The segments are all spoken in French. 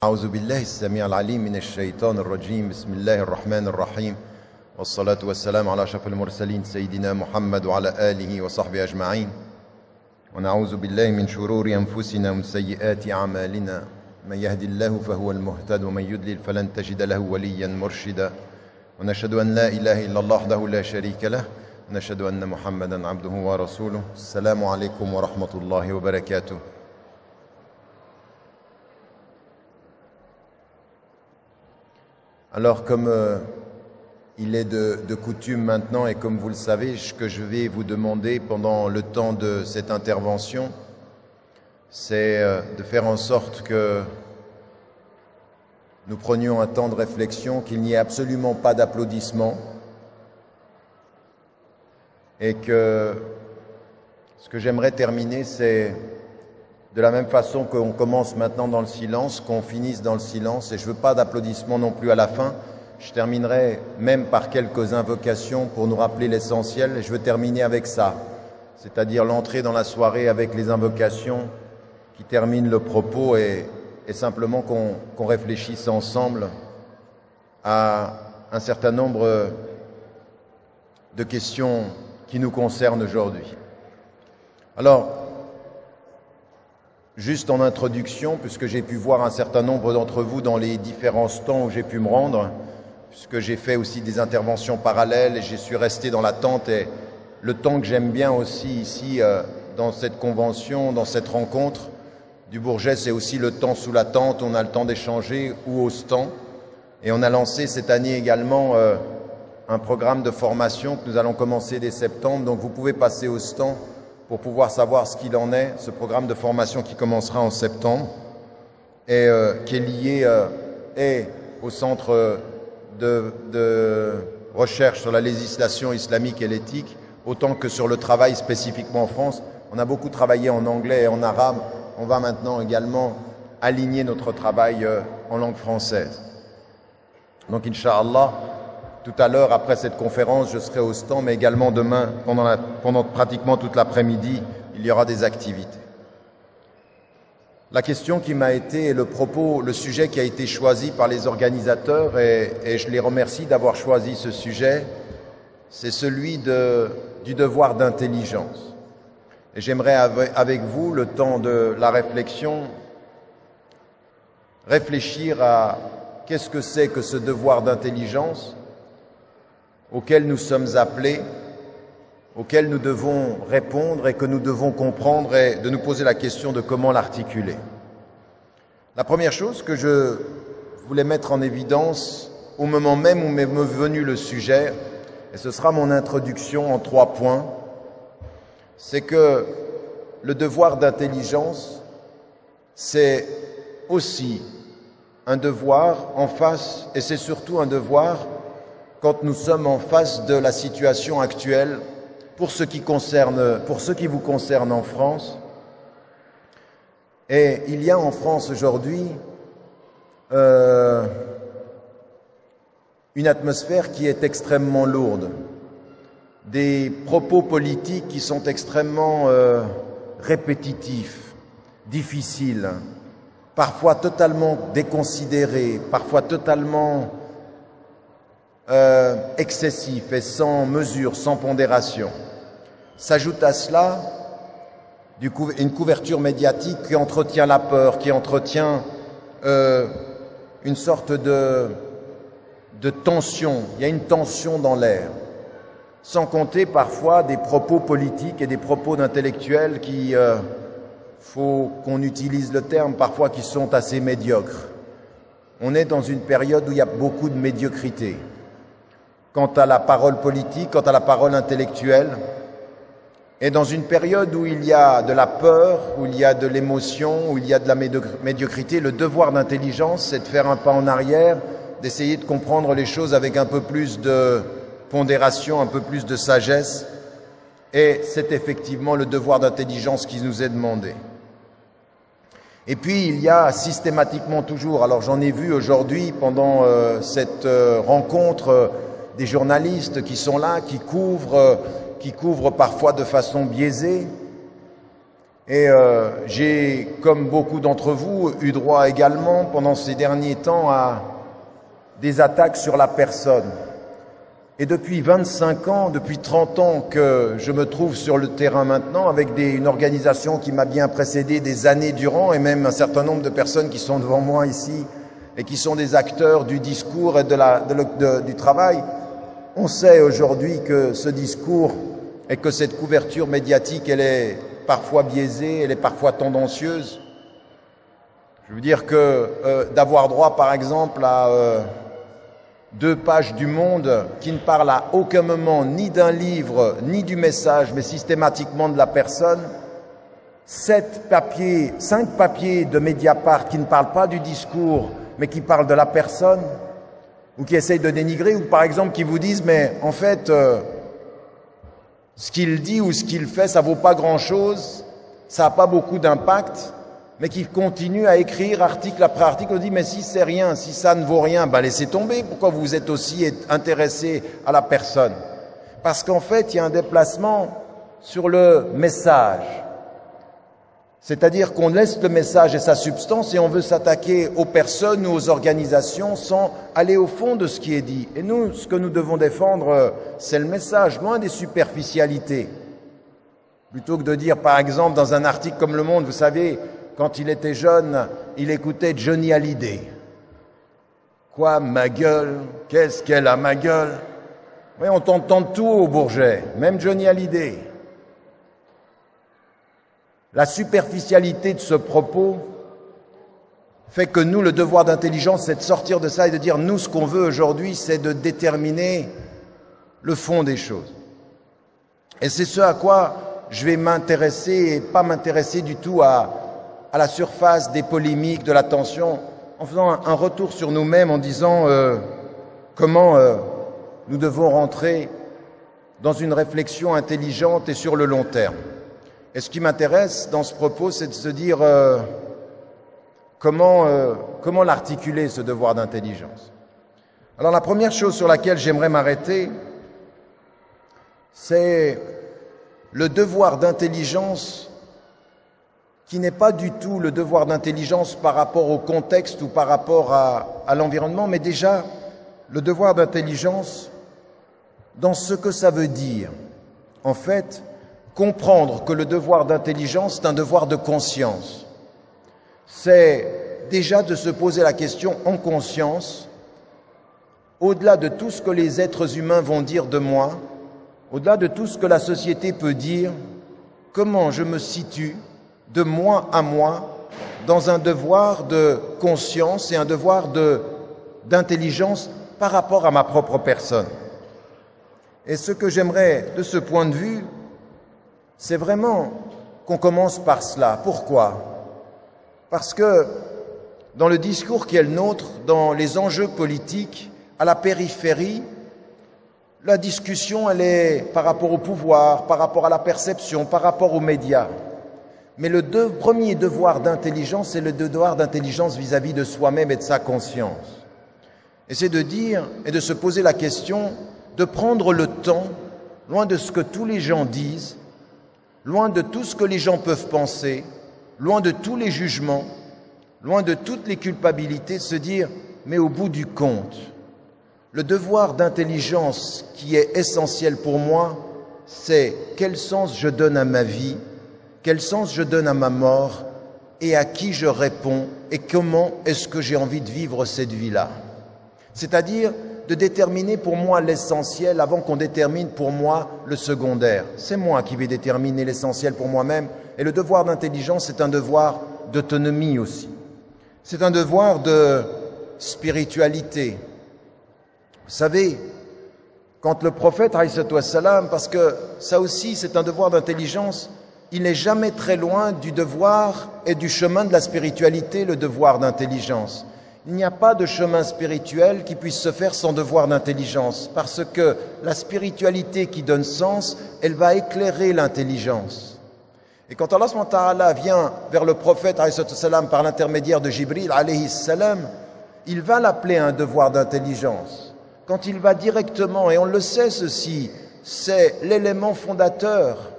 أعوذ بالله السميع العليم من الشيطان الرجيم بسم الله الرحمن الرحيم والصلاة والسلام على أشرف المرسلين سيدنا محمد وعلى آله وصحبه أجمعين ونعوذ بالله من شرور أنفسنا ومن سيئات أعمالنا من يهد الله فهو المهتد ومن يضلل فلن تجد له وليا مرشدا ونشهد أن لا إله إلا الله وحده لا شريك له ونشهد أن محمدا عبده ورسوله السلام عليكم ورحمة الله وبركاته. Alors comme il est de coutume maintenant et comme vous le savez, ce que je vais vous demander pendant le temps de cette intervention, c'est de faire en sorte que nous prenions un temps de réflexion, qu'il n'y ait absolument pas d'applaudissements et que ce que j'aimerais terminer, c'est de la même façon qu'on commence maintenant dans le silence, qu'on finisse dans le silence, et je ne veux pas d'applaudissements non plus à la fin. Je terminerai même par quelques invocations pour nous rappeler l'essentiel, et je veux terminer avec ça, c'est-à-dire l'entrée dans la soirée avec les invocations qui terminent le propos et simplement qu'on réfléchisse ensemble à un certain nombre de questions qui nous concernent aujourd'hui. Alors, juste en introduction, puisque j'ai pu voir un certain nombre d'entre vous dans les différents stands où j'ai pu me rendre, puisque j'ai fait aussi des interventions parallèles et je suis resté dans la tente, et le temps que j'aime bien aussi ici dans cette convention, dans cette rencontre du Bourget, c'est aussi le temps sous la tente, on a le temps d'échanger ou au stand. Et on a lancé cette année également un programme de formation que nous allons commencer dès septembre, donc vous pouvez passer au stand pour pouvoir savoir ce qu'il en est, ce programme de formation qui commencera en septembre et qui est lié au centre de recherche sur la législation islamique et l'éthique, autant que sur le travail spécifiquement en France. On a beaucoup travaillé en anglais et en arabe, on va maintenant également aligner notre travail en langue française. Donc Inch'Allah, tout à l'heure, après cette conférence, je serai au stand, mais également demain, pendant pratiquement toute l'après-midi, il y aura des activités. La question qui m'a été, le sujet qui a été choisi par les organisateurs, et je les remercie d'avoir choisi ce sujet, c'est celui du devoir d'intelligence. Et j'aimerais avec vous, le temps de la réflexion, réfléchir à qu'est-ce que c'est que ce devoir d'intelligence auquel nous sommes appelés, auquel nous devons répondre et que nous devons comprendre, et de nous poser la question de comment l'articuler. La première chose que je voulais mettre en évidence au moment même où m'est venu le sujet, et ce sera mon introduction en 3 points, c'est que le devoir d'intelligence, c'est aussi un devoir en face, et c'est surtout un devoir quand nous sommes en face de la situation actuelle, pour ce qui vous concerne en France. Et il y a en France aujourd'hui une atmosphère qui est extrêmement lourde, des propos politiques qui sont extrêmement répétitifs, difficiles, parfois totalement déconsidérés, parfois totalement excessif et sans mesure, sans pondération. S'ajoute à cela une couverture médiatique qui entretient la peur, qui entretient une sorte de tension. Il y a une tension dans l'air, sans compter parfois des propos politiques et des propos d'intellectuels qui, faut qu'on utilise le terme, parfois qui sont assez médiocres. On est dans une période où il y a beaucoup de médiocrité quant à la parole politique, quant à la parole intellectuelle, et dans une période où il y a de la peur, où il y a de l'émotion, où il y a de la médiocrité, le devoir d'intelligence, c'est de faire un pas en arrière, d'essayer de comprendre les choses avec un peu plus de pondération, un peu plus de sagesse, et c'est effectivement le devoir d'intelligence qui nous est demandé. Et puis il y a systématiquement toujours, alors j'en ai vu aujourd'hui pendant cette rencontre, des journalistes qui sont là, qui couvrent parfois de façon biaisée, Et j'ai, comme beaucoup d'entre vous, eu droit également pendant ces derniers temps à des attaques sur la personne. Et depuis 25 ans, depuis 30 ans que je me trouve sur le terrain maintenant avec une organisation qui m'a bien précédé des années durant, et même un certain nombre de personnes qui sont devant moi ici et qui sont des acteurs du discours et du travail, on sait aujourd'hui que ce discours et que cette couverture médiatique, elle est parfois biaisée, elle est parfois tendancieuse. Je veux dire que d'avoir droit, par exemple, à 2 pages du Monde qui ne parlent à aucun moment ni d'un livre, ni du message, mais systématiquement de la personne, 5 papiers de Mediapart qui ne parlent pas du discours, mais qui parlent de la personne, ou qui essayent de dénigrer, ou par exemple qui vous disent, mais en fait, ce qu'il dit ou ce qu'il fait, ça vaut pas grand-chose, ça n'a pas beaucoup d'impact, mais qui continue à écrire article après article, on dit mais si c'est rien, si ça ne vaut rien, ben laissez tomber, pourquoi vous êtes aussi intéressé à la personne? Parce qu'en fait, il y a un déplacement sur le message. C'est-à-dire qu'on laisse le message et sa substance et on veut s'attaquer aux personnes ou aux organisations sans aller au fond de ce qui est dit. Et nous, ce que nous devons défendre, c'est le message, loin des superficialités. Plutôt que de dire, par exemple, dans un article comme Le Monde, vous savez, quand il était jeune, il écoutait Johnny Hallyday. Quoi, ma gueule? Qu'est-ce qu'elle a, ma gueule? Oui, on t'entend tout au Bourget, même Johnny Hallyday. La superficialité de ce propos fait que nous, le devoir d'intelligence, c'est de sortir de ça et de dire, nous, ce qu'on veut aujourd'hui, c'est de déterminer le fond des choses. Et c'est ce à quoi je vais m'intéresser et pas m'intéresser du tout à la surface des polémiques, de la tension, en faisant un retour sur nous-mêmes, en disant comment nous devons rentrer dans une réflexion intelligente et sur le long terme. Et ce qui m'intéresse dans ce propos, c'est de se dire comment l'articuler, ce devoir d'intelligence. Alors la première chose sur laquelle j'aimerais m'arrêter, c'est le devoir d'intelligence qui n'est pas du tout le devoir d'intelligence par rapport au contexte ou par rapport à l'environnement, mais déjà le devoir d'intelligence dans ce que ça veut dire. En fait, comprendre que le devoir d'intelligence est un devoir de conscience. C'est déjà de se poser la question en conscience, au-delà de tout ce que les êtres humains vont dire de moi, au-delà de tout ce que la société peut dire, comment je me situe de moi à moi dans un devoir de conscience et un devoir d'intelligence par rapport à ma propre personne. Et ce que j'aimerais, de ce point de vue, c'est vraiment qu'on commence par cela. Pourquoi? Parce que dans le discours qui est le nôtre, dans les enjeux politiques, à la périphérie, la discussion, elle est par rapport au pouvoir, par rapport à la perception, par rapport aux médias. Mais le premier devoir d'intelligence, c'est le devoir d'intelligence vis-à-vis de soi-même et de sa conscience. Et c'est de dire et de se poser la question, de prendre le temps, loin de ce que tous les gens disent, loin de tout ce que les gens peuvent penser, loin de tous les jugements, loin de toutes les culpabilités, de se dire, mais au bout du compte, le devoir d'intelligence qui est essentiel pour moi, c'est quel sens je donne à ma vie, quel sens je donne à ma mort et à qui je réponds et comment est-ce que j'ai envie de vivre cette vie-là. C'est-à-dire de déterminer pour moi l'essentiel avant qu'on détermine pour moi le secondaire. C'est moi qui vais déterminer l'essentiel pour moi-même et le devoir d'intelligence, c'est un devoir d'autonomie aussi. C'est un devoir de spiritualité. Vous savez, quand le prophète, alayhi salam, parce que ça aussi c'est un devoir d'intelligence, il n'est jamais très loin du devoir et du chemin de la spiritualité, le devoir d'intelligence. Il n'y a pas de chemin spirituel qui puisse se faire sans devoir d'intelligence, parce que la spiritualité qui donne sens, elle va éclairer l'intelligence. Et quand Allah subhanahu wa ta'ala vient vers le prophète alayhi salam par l'intermédiaire de Jibril alayhi salam, il va l'appeler à un devoir d'intelligence. Quand il va directement, et on le sait ceci, c'est l'élément fondateur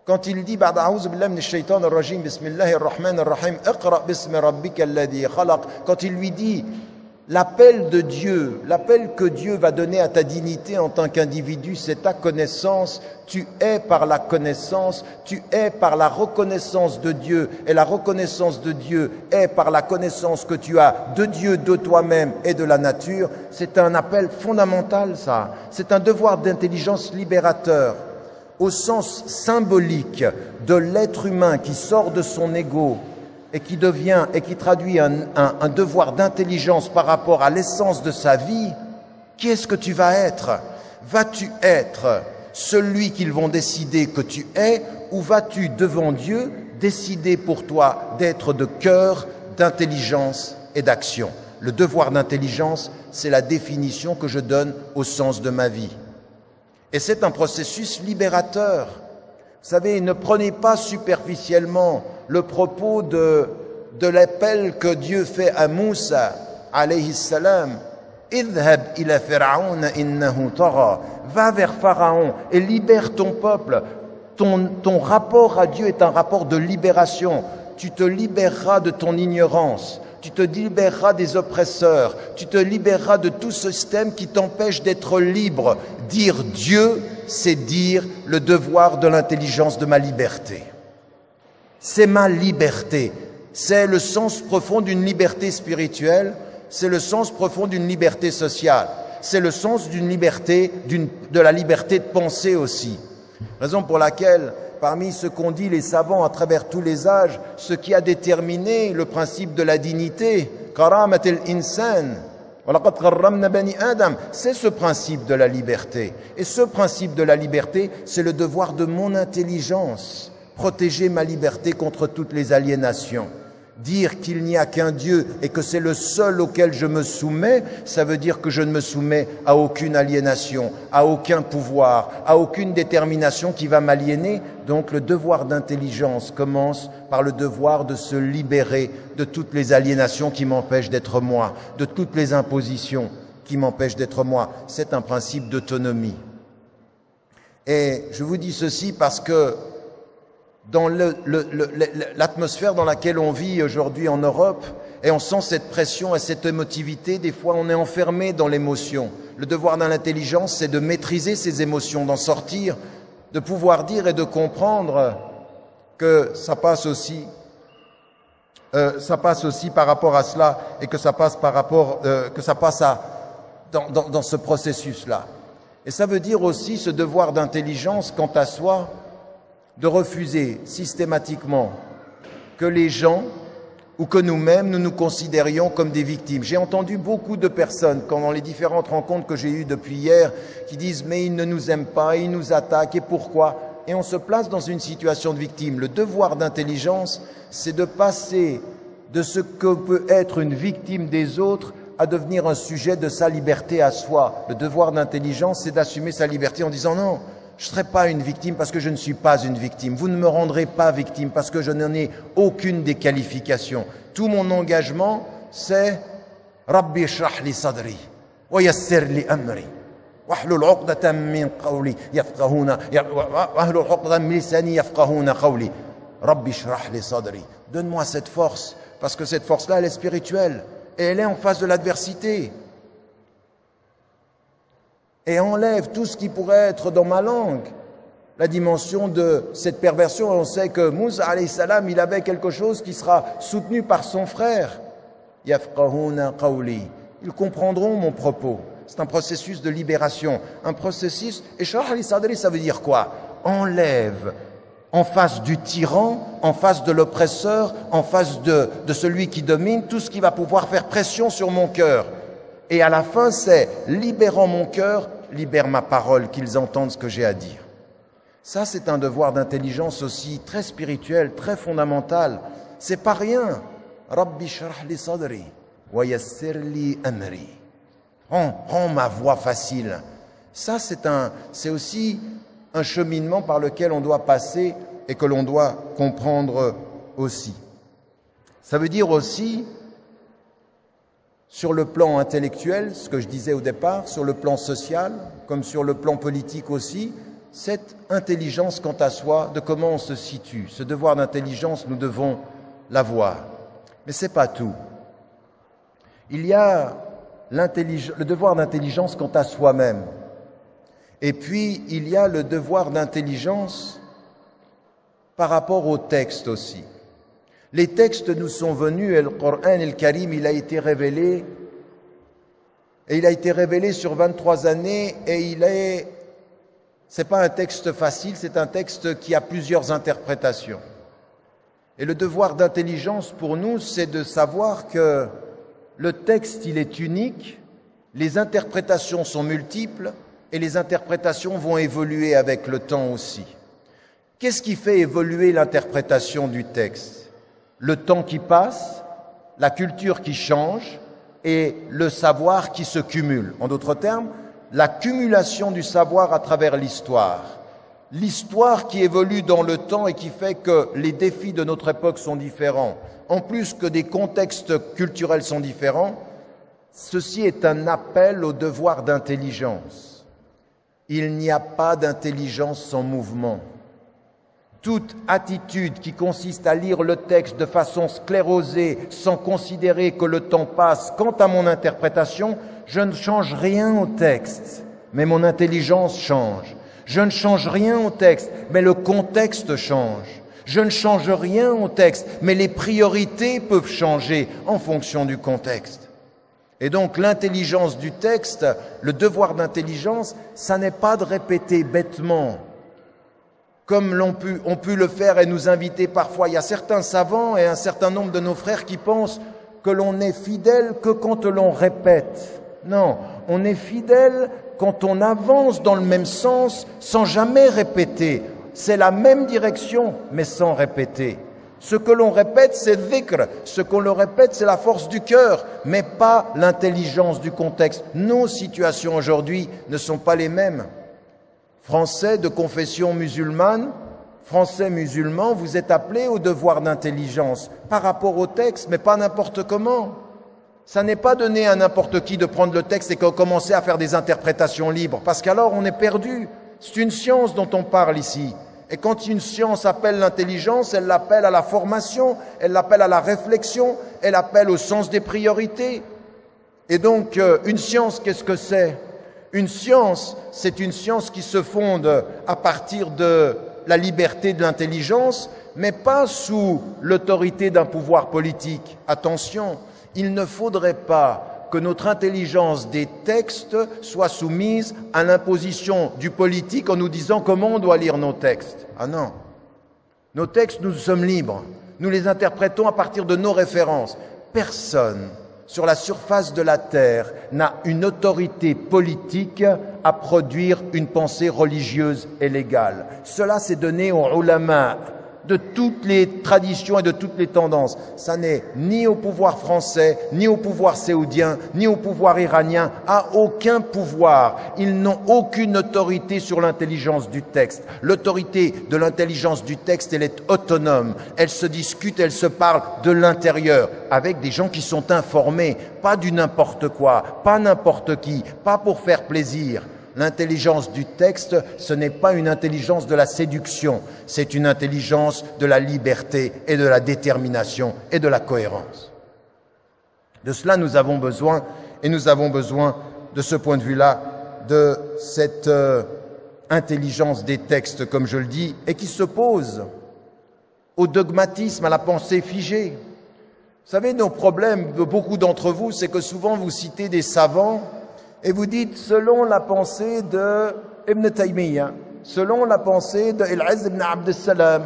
Quand il dit بعد أعوذ بالله من الشيطان الرجيم بسم الله الرحمن الرحيم اقرأ باسم ربك الذي خلق, quand il lui dit l'appel de Dieu, l'appel que Dieu va donner à ta dignité en tant qu'individu, c'est ta connaissance. Tu es par la connaissance, tu es par la reconnaissance de Dieu. Et la reconnaissance de Dieu est par la connaissance que tu as de Dieu, de toi-même et de la nature. C'est un appel fondamental, ça. C'est un devoir d'intelligence libérateur, au sens symbolique de l'être humain qui sort de son ego et qui devient et qui traduit un devoir d'intelligence par rapport à l'essence de sa vie. Qui est-ce que tu vas être? Vas-tu être celui qu'ils vont décider que tu es, ou vas-tu devant Dieu décider pour toi d'être de cœur, d'intelligence et d'action? Le devoir d'intelligence, c'est la définition que je donne au sens de ma vie. Et c'est un processus libérateur. Vous savez, ne prenez pas superficiellement le propos de l'appel que Dieu fait à Moussa, alayhi salam. Idhab ila Fir'aun innahu tagha. Va vers Pharaon et libère ton peuple. Ton rapport à Dieu est un rapport de libération. Tu te libéreras de ton ignorance. Tu te libéreras des oppresseurs. Tu te libéreras de tout système qui t'empêche d'être libre. Dire Dieu, c'est dire le devoir de l'intelligence de ma liberté. C'est ma liberté. C'est le sens profond d'une liberté spirituelle. C'est le sens profond d'une liberté sociale. C'est le sens d'une liberté, de la liberté de penser aussi. Raison pour laquelle, parmi ce qu'ont dit les savants à travers tous les âges, ce qui a déterminé le principe de la dignité, karamat al-insan, c'est ce principe de la liberté. Et ce principe de la liberté, c'est le devoir de mon intelligence. Protéger ma liberté contre toutes les aliénations. Dire qu'il n'y a qu'un Dieu et que c'est le seul auquel je me soumets, ça veut dire que je ne me soumets à aucune aliénation, à aucun pouvoir, à aucune détermination qui va m'aliéner. Donc le devoir d'intelligence commence par le devoir de se libérer de toutes les aliénations qui m'empêchent d'être moi, de toutes les impositions qui m'empêchent d'être moi. C'est un principe d'autonomie. Et je vous dis ceci parce que dans l'atmosphère dans laquelle on vit aujourd'hui en Europe, et on sent cette pression et cette émotivité, des fois on est enfermé dans l'émotion. Le devoir d'un intelligence, c'est de maîtriser ses émotions, d'en sortir, de pouvoir dire et de comprendre que ça passe aussi par rapport à cela, et que ça passe par rapport, dans ce processus-là. Et ça veut dire aussi ce devoir d'intelligence quant à soi, de refuser systématiquement que les gens ou que nous-mêmes, nous nous considérions comme des victimes. J'ai entendu beaucoup de personnes, dans les différentes rencontres que j'ai eues depuis hier, qui disent « mais ils ne nous aiment pas, ils nous attaquent, et pourquoi ?» Et on se place dans une situation de victime. Le devoir d'intelligence, c'est de passer de ce que peut être une victime des autres à devenir un sujet de sa liberté à soi. Le devoir d'intelligence, c'est d'assumer sa liberté en disant « non, je ne serai pas une victime parce que je ne suis pas une victime. Vous ne me rendrez pas victime parce que je n'en ai aucune des qualifications. Tout mon engagement, c'est « Rabbi shrah li sadri, wa yassir li amri, wahlul uqdatan min qawli yafqahuna, wahlul uqdatan min lisani yafqahuna qawli. Rabbi shrah li sadri. » Donne-moi cette force, parce que cette force-là, elle est spirituelle et elle est en face de l'adversité. Et enlève tout ce qui pourrait être dans ma langue, la dimension de cette perversion. On sait que Moussa, alayhi salam, il avait quelque chose qui sera soutenu par son frère. Yafqahuna qawli. Ils comprendront mon propos. C'est un processus de libération, un processus. Et shrah li sadri, ça veut dire quoi? Enlève en face du tyran, en face de l'oppresseur, en face de celui qui domine, tout ce qui va pouvoir faire pression sur mon cœur. Et à la fin, c'est libérant mon cœur, libère ma parole, qu'ils entendent ce que j'ai à dire. Ça, c'est un devoir d'intelligence aussi très spirituel, très fondamental. C'est pas rien. Rabbi shrah li sadri, wa yassir li amri. Rends ma voie facile. Ça, c'est aussi un cheminement par lequel on doit passer et que l'on doit comprendre aussi. Ça veut dire aussi, sur le plan intellectuel, ce que je disais au départ, sur le plan social, comme sur le plan politique aussi, cette intelligence quant à soi, de comment on se situe. Ce devoir d'intelligence, nous devons l'avoir. Mais ce n'est pas tout. Il y a le devoir d'intelligence quant à soi-même. Et puis, il y a le devoir d'intelligence par rapport aux textes aussi. Les textes nous sont venus, et le Coran et le Karim, il a été révélé, et il a été révélé sur 23 années, et c'est pas un texte facile, c'est un texte qui a plusieurs interprétations. Et le devoir d'intelligence pour nous, c'est de savoir que le texte, il est unique, les interprétations sont multiples, et les interprétations vont évoluer avec le temps aussi. Qu'est-ce qui fait évoluer l'interprétation du texte? Le temps qui passe, la culture qui change et le savoir qui se cumule. En d'autres termes, la cumulation du savoir à travers l'histoire. L'histoire qui évolue dans le temps et qui fait que les défis de notre époque sont différents. En plus que des contextes culturels sont différents, ceci est un appel au devoir d'intelligence. Il n'y a pas d'intelligence sans mouvement. Toute attitude qui consiste à lire le texte de façon sclérosée, sans considérer que le temps passe, quant à mon interprétation, je ne change rien au texte, mais mon intelligence change. Je ne change rien au texte, mais le contexte change. Je ne change rien au texte, mais les priorités peuvent changer en fonction du contexte. Et donc l'intelligence du texte, le devoir d'intelligence, ça n'est pas de répéter bêtement, comme on pu le faire et nous inviter parfois. Il y a certains savants et un certain nombre de nos frères qui pensent que l'on est fidèle que quand l'on répète. Non, on est fidèle quand on avance dans le même sens sans jamais répéter. C'est la même direction, mais sans répéter. Ce que l'on répète, c'est dhikr. Ce qu'on le répète, c'est la force du cœur, mais pas l'intelligence du contexte. Nos situations aujourd'hui ne sont pas les mêmes. Français de confession musulmane, Français musulmans, vous êtes appelés au devoir d'intelligence par rapport au texte, mais pas n'importe comment. Ça n'est pas donné à n'importe qui de prendre le texte et de commencer à faire des interprétations libres, parce qu'alors on est perdu. C'est une science dont on parle ici. Et quand une science appelle l'intelligence, elle l'appelle à la formation, elle l'appelle à la réflexion, elle appelle au sens des priorités. Et donc, une science, qu'est-ce que c'est? Une science, c'est une science qui se fonde à partir de la liberté de l'intelligence, mais pas sous l'autorité d'un pouvoir politique. Attention, il ne faudrait pas que notre intelligence des textes soit soumise à l'imposition du politique en nous disant comment on doit lire nos textes. Ah non. Nos textes, nous sommes libres. Nous les interprétons à partir de nos références. Personne sur la surface de la terre n'a une autorité politique à produire une pensée religieuse et légale. Cela s'est donné aux ulama de toutes les traditions et de toutes les tendances. Ça n'est ni au pouvoir français, ni au pouvoir saoudien, ni au pouvoir iranien, à aucun pouvoir. Ils n'ont aucune autorité sur l'intelligence du texte. L'autorité de l'intelligence du texte, elle est autonome. Elle se discute, elle se parle de l'intérieur, avec des gens qui sont informés, pas du n'importe quoi, pas n'importe qui, pas pour faire plaisir. L'intelligence du texte, ce n'est pas une intelligence de la séduction, c'est une intelligence de la liberté et de la détermination et de la cohérence. De cela, nous avons besoin, et nous avons besoin de ce point de vue-là, de cette intelligence des textes, comme je le dis, et qui s'oppose au dogmatisme, à la pensée figée. Vous savez, nos problèmes de beaucoup d'entre vous, c'est que souvent vous citez des savants, et vous dites, selon la pensée de Ibn Taymiyyah, selon la pensée de Al-Izz ibn Abd al-Salam,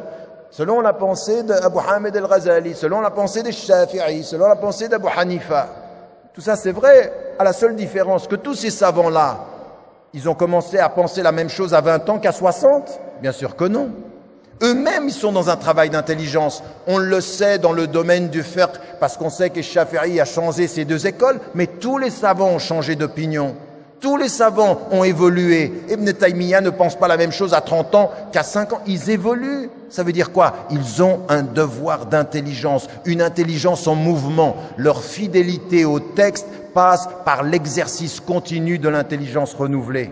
selon la pensée d'Abu Hamid al-Ghazali, selon la pensée de Shafi'i, selon la pensée d'Abu Hanifa. Tout ça, c'est vrai, à la seule différence que tous ces savants-là, ils ont commencé à penser la même chose à 20 ans qu'à 60? Bien sûr que non. Eux-mêmes, ils sont dans un travail d'intelligence. On le sait dans le domaine du fiqh, parce qu'on sait que Shafi'i a changé ses deux écoles, mais tous les savants ont changé d'opinion. Tous les savants ont évolué. Ibn Taymiyyah ne pense pas la même chose à 30 ans qu'à 5 ans. Ils évoluent. Ça veut dire quoi? Ils ont un devoir d'intelligence, une intelligence en mouvement. Leur fidélité au texte passe par l'exercice continu de l'intelligence renouvelée.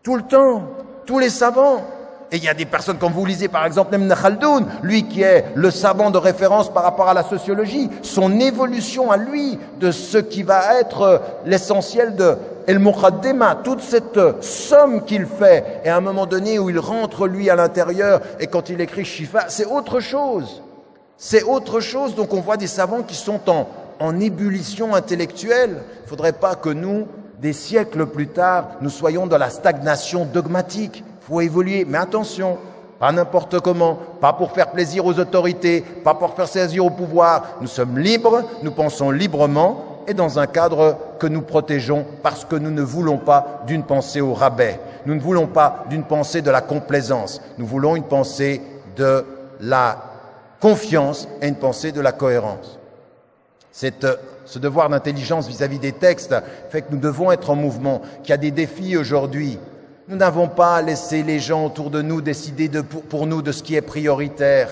Tout le temps. tous les savants. Et il y a des personnes, comme vous lisez par exemple Ibn Khaldoun, lui qui est le savant de référence par rapport à la sociologie, son évolution à lui de ce qui va être l'essentiel de El Muqaddima, toute cette somme qu'il fait, et à un moment donné où il rentre lui à l'intérieur, et quand il écrit Shifa, c'est autre chose. C'est autre chose, donc on voit des savants qui sont en ébullition intellectuelle. Il ne faudrait pas que nous, des siècles plus tard, nous soyons dans la stagnation dogmatique. Il faut évoluer, mais attention, pas n'importe comment, pas pour faire plaisir aux autorités, pas pour faire plaisir au pouvoir. Nous sommes libres, nous pensons librement et dans un cadre que nous protégeons parce que nous ne voulons pas d'une pensée au rabais. Nous ne voulons pas d'une pensée de la complaisance. Nous voulons une pensée de la confiance et une pensée de la cohérence. Ce devoir d'intelligence vis-à-vis des textes fait que nous devons être en mouvement, qu'il y a des défis aujourd'hui. Nous n'avons pas à laisser les gens autour de nous décider pour nous de ce qui est prioritaire.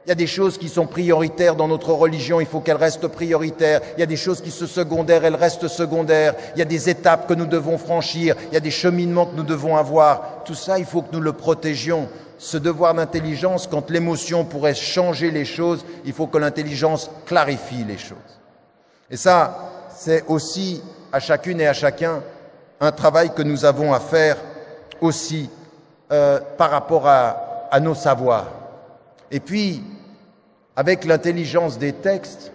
Il y a des choses qui sont prioritaires dans notre religion, il faut qu'elles restent prioritaires. Il y a des choses qui sont secondaires, elles restent secondaires. Il y a des étapes que nous devons franchir, il y a des cheminements que nous devons avoir. Tout ça, il faut que nous le protégions. Ce devoir d'intelligence, quand l'émotion pourrait changer les choses, il faut que l'intelligence clarifie les choses. Et ça, c'est aussi à chacune et à chacun un travail que nous avons à faire aussi par rapport à nos savoirs. Et puis, avec l'intelligence des textes,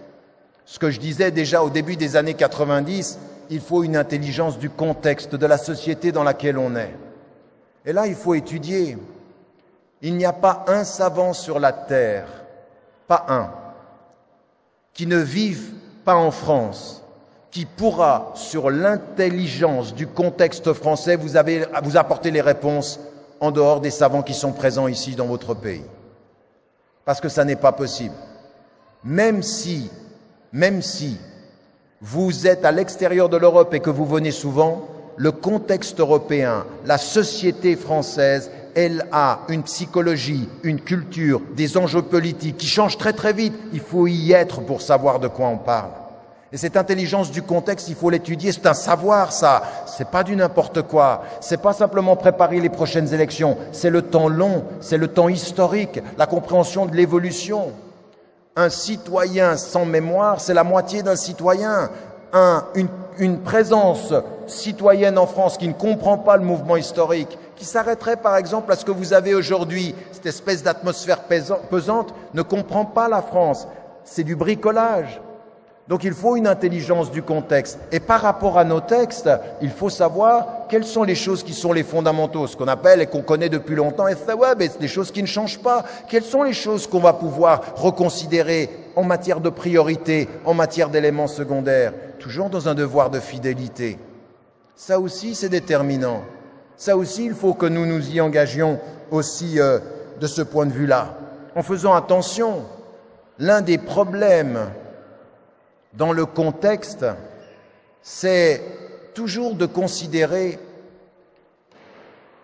ce que je disais déjà au début des années 90, il faut une intelligence du contexte, de la société dans laquelle on est. Et là, il faut étudier. Il n'y a pas un savant sur la terre, pas un, qui ne vive pas en France, qui pourra, sur l'intelligence du contexte français, vous apporter les réponses en dehors des savants qui sont présents ici dans votre pays. Parce que ça n'est pas possible. Même si vous êtes à l'extérieur de l'Europe et que vous venez souvent, le contexte européen, la société française, elle a une psychologie, une culture, des enjeux politiques qui changent très très vite. Il faut y être pour savoir de quoi on parle. Et cette intelligence du contexte, il faut l'étudier, c'est un savoir ça, c'est pas du n'importe quoi, c'est pas simplement préparer les prochaines élections, c'est le temps long, c'est le temps historique, la compréhension de l'évolution. Un citoyen sans mémoire, c'est la moitié d'un citoyen. Une présence citoyenne en France qui ne comprend pas le mouvement historique, qui s'arrêterait par exemple à ce que vous avez aujourd'hui, cette espèce d'atmosphère pesante, ne comprend pas la France, c'est du bricolage. Donc il faut une intelligence du contexte. Et par rapport à nos textes, il faut savoir quelles sont les choses qui sont les fondamentaux, ce qu'on appelle et qu'on connaît depuis longtemps, et c'est des choses qui ne changent pas. Quelles sont les choses qu'on va pouvoir reconsidérer en matière de priorité, en matière d'éléments secondaires, toujours dans un devoir de fidélité. Ça aussi, c'est déterminant. Ça aussi, il faut que nous nous y engagions aussi de ce point de vue-là. En faisant attention, l'un des problèmes dans le contexte, c'est toujours de considérer,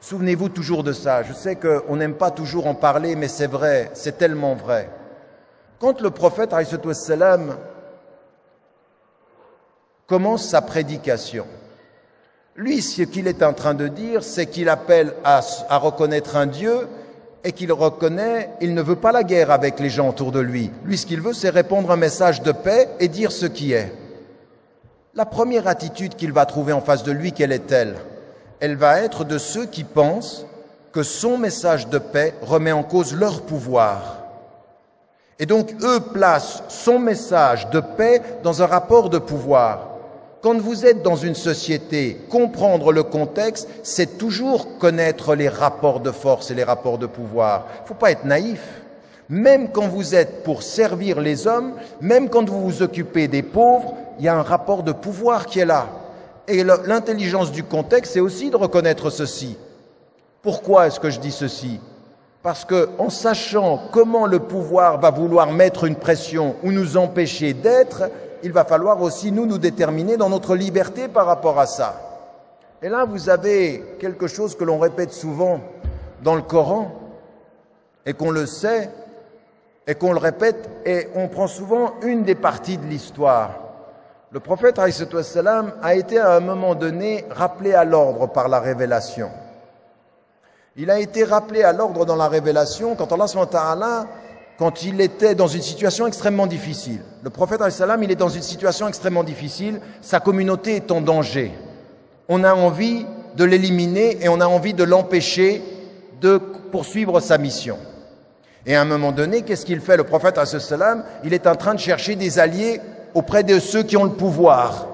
souvenez-vous toujours de ça, je sais qu'on n'aime pas toujours en parler, mais c'est vrai, c'est tellement vrai. Quand le prophète, alayhi wassalam, commence sa prédication, lui, ce qu'il est en train de dire, c'est qu'il appelle à reconnaître un Dieu et qu'il reconnaît, il ne veut pas la guerre avec les gens autour de lui. Lui, ce qu'il veut, c'est répondre un message de paix et dire ce qui est. La première attitude qu'il va trouver en face de lui, quelle est-elle? Elle va être de ceux qui pensent que son message de paix remet en cause leur pouvoir. Et donc, eux placent son message de paix dans un rapport de pouvoir. Quand vous êtes dans une société, comprendre le contexte, c'est toujours connaître les rapports de force et les rapports de pouvoir. Il ne faut pas être naïf. Même quand vous êtes pour servir les hommes, même quand vous vous occupez des pauvres, il y a un rapport de pouvoir qui est là. Et l'intelligence du contexte, c'est aussi de reconnaître ceci. Pourquoi est-ce que je dis ceci? Parce que en sachant comment le pouvoir va vouloir mettre une pression ou nous empêcher d'être, il va falloir aussi nous déterminer dans notre liberté par rapport à ça. Et là, vous avez quelque chose que l'on répète souvent dans le Coran, et qu'on le sait, et qu'on le répète, et on prend souvent une des parties de l'histoire. Le prophète, alayhi wassalam, a été à un moment donné rappelé à l'ordre par la révélation. Il a été rappelé à l'ordre dans la révélation quand Allah subhanahu wa ta'ala, quand il était dans une situation extrêmement difficile. Le prophète alayhi salam, il est dans une situation extrêmement difficile, sa communauté est en danger. On a envie de l'éliminer et on a envie de l'empêcher de poursuivre sa mission. Et à un moment donné, qu'est-ce qu'il fait le prophète alayhi salam? Il est en train de chercher des alliés auprès de ceux qui ont le pouvoir.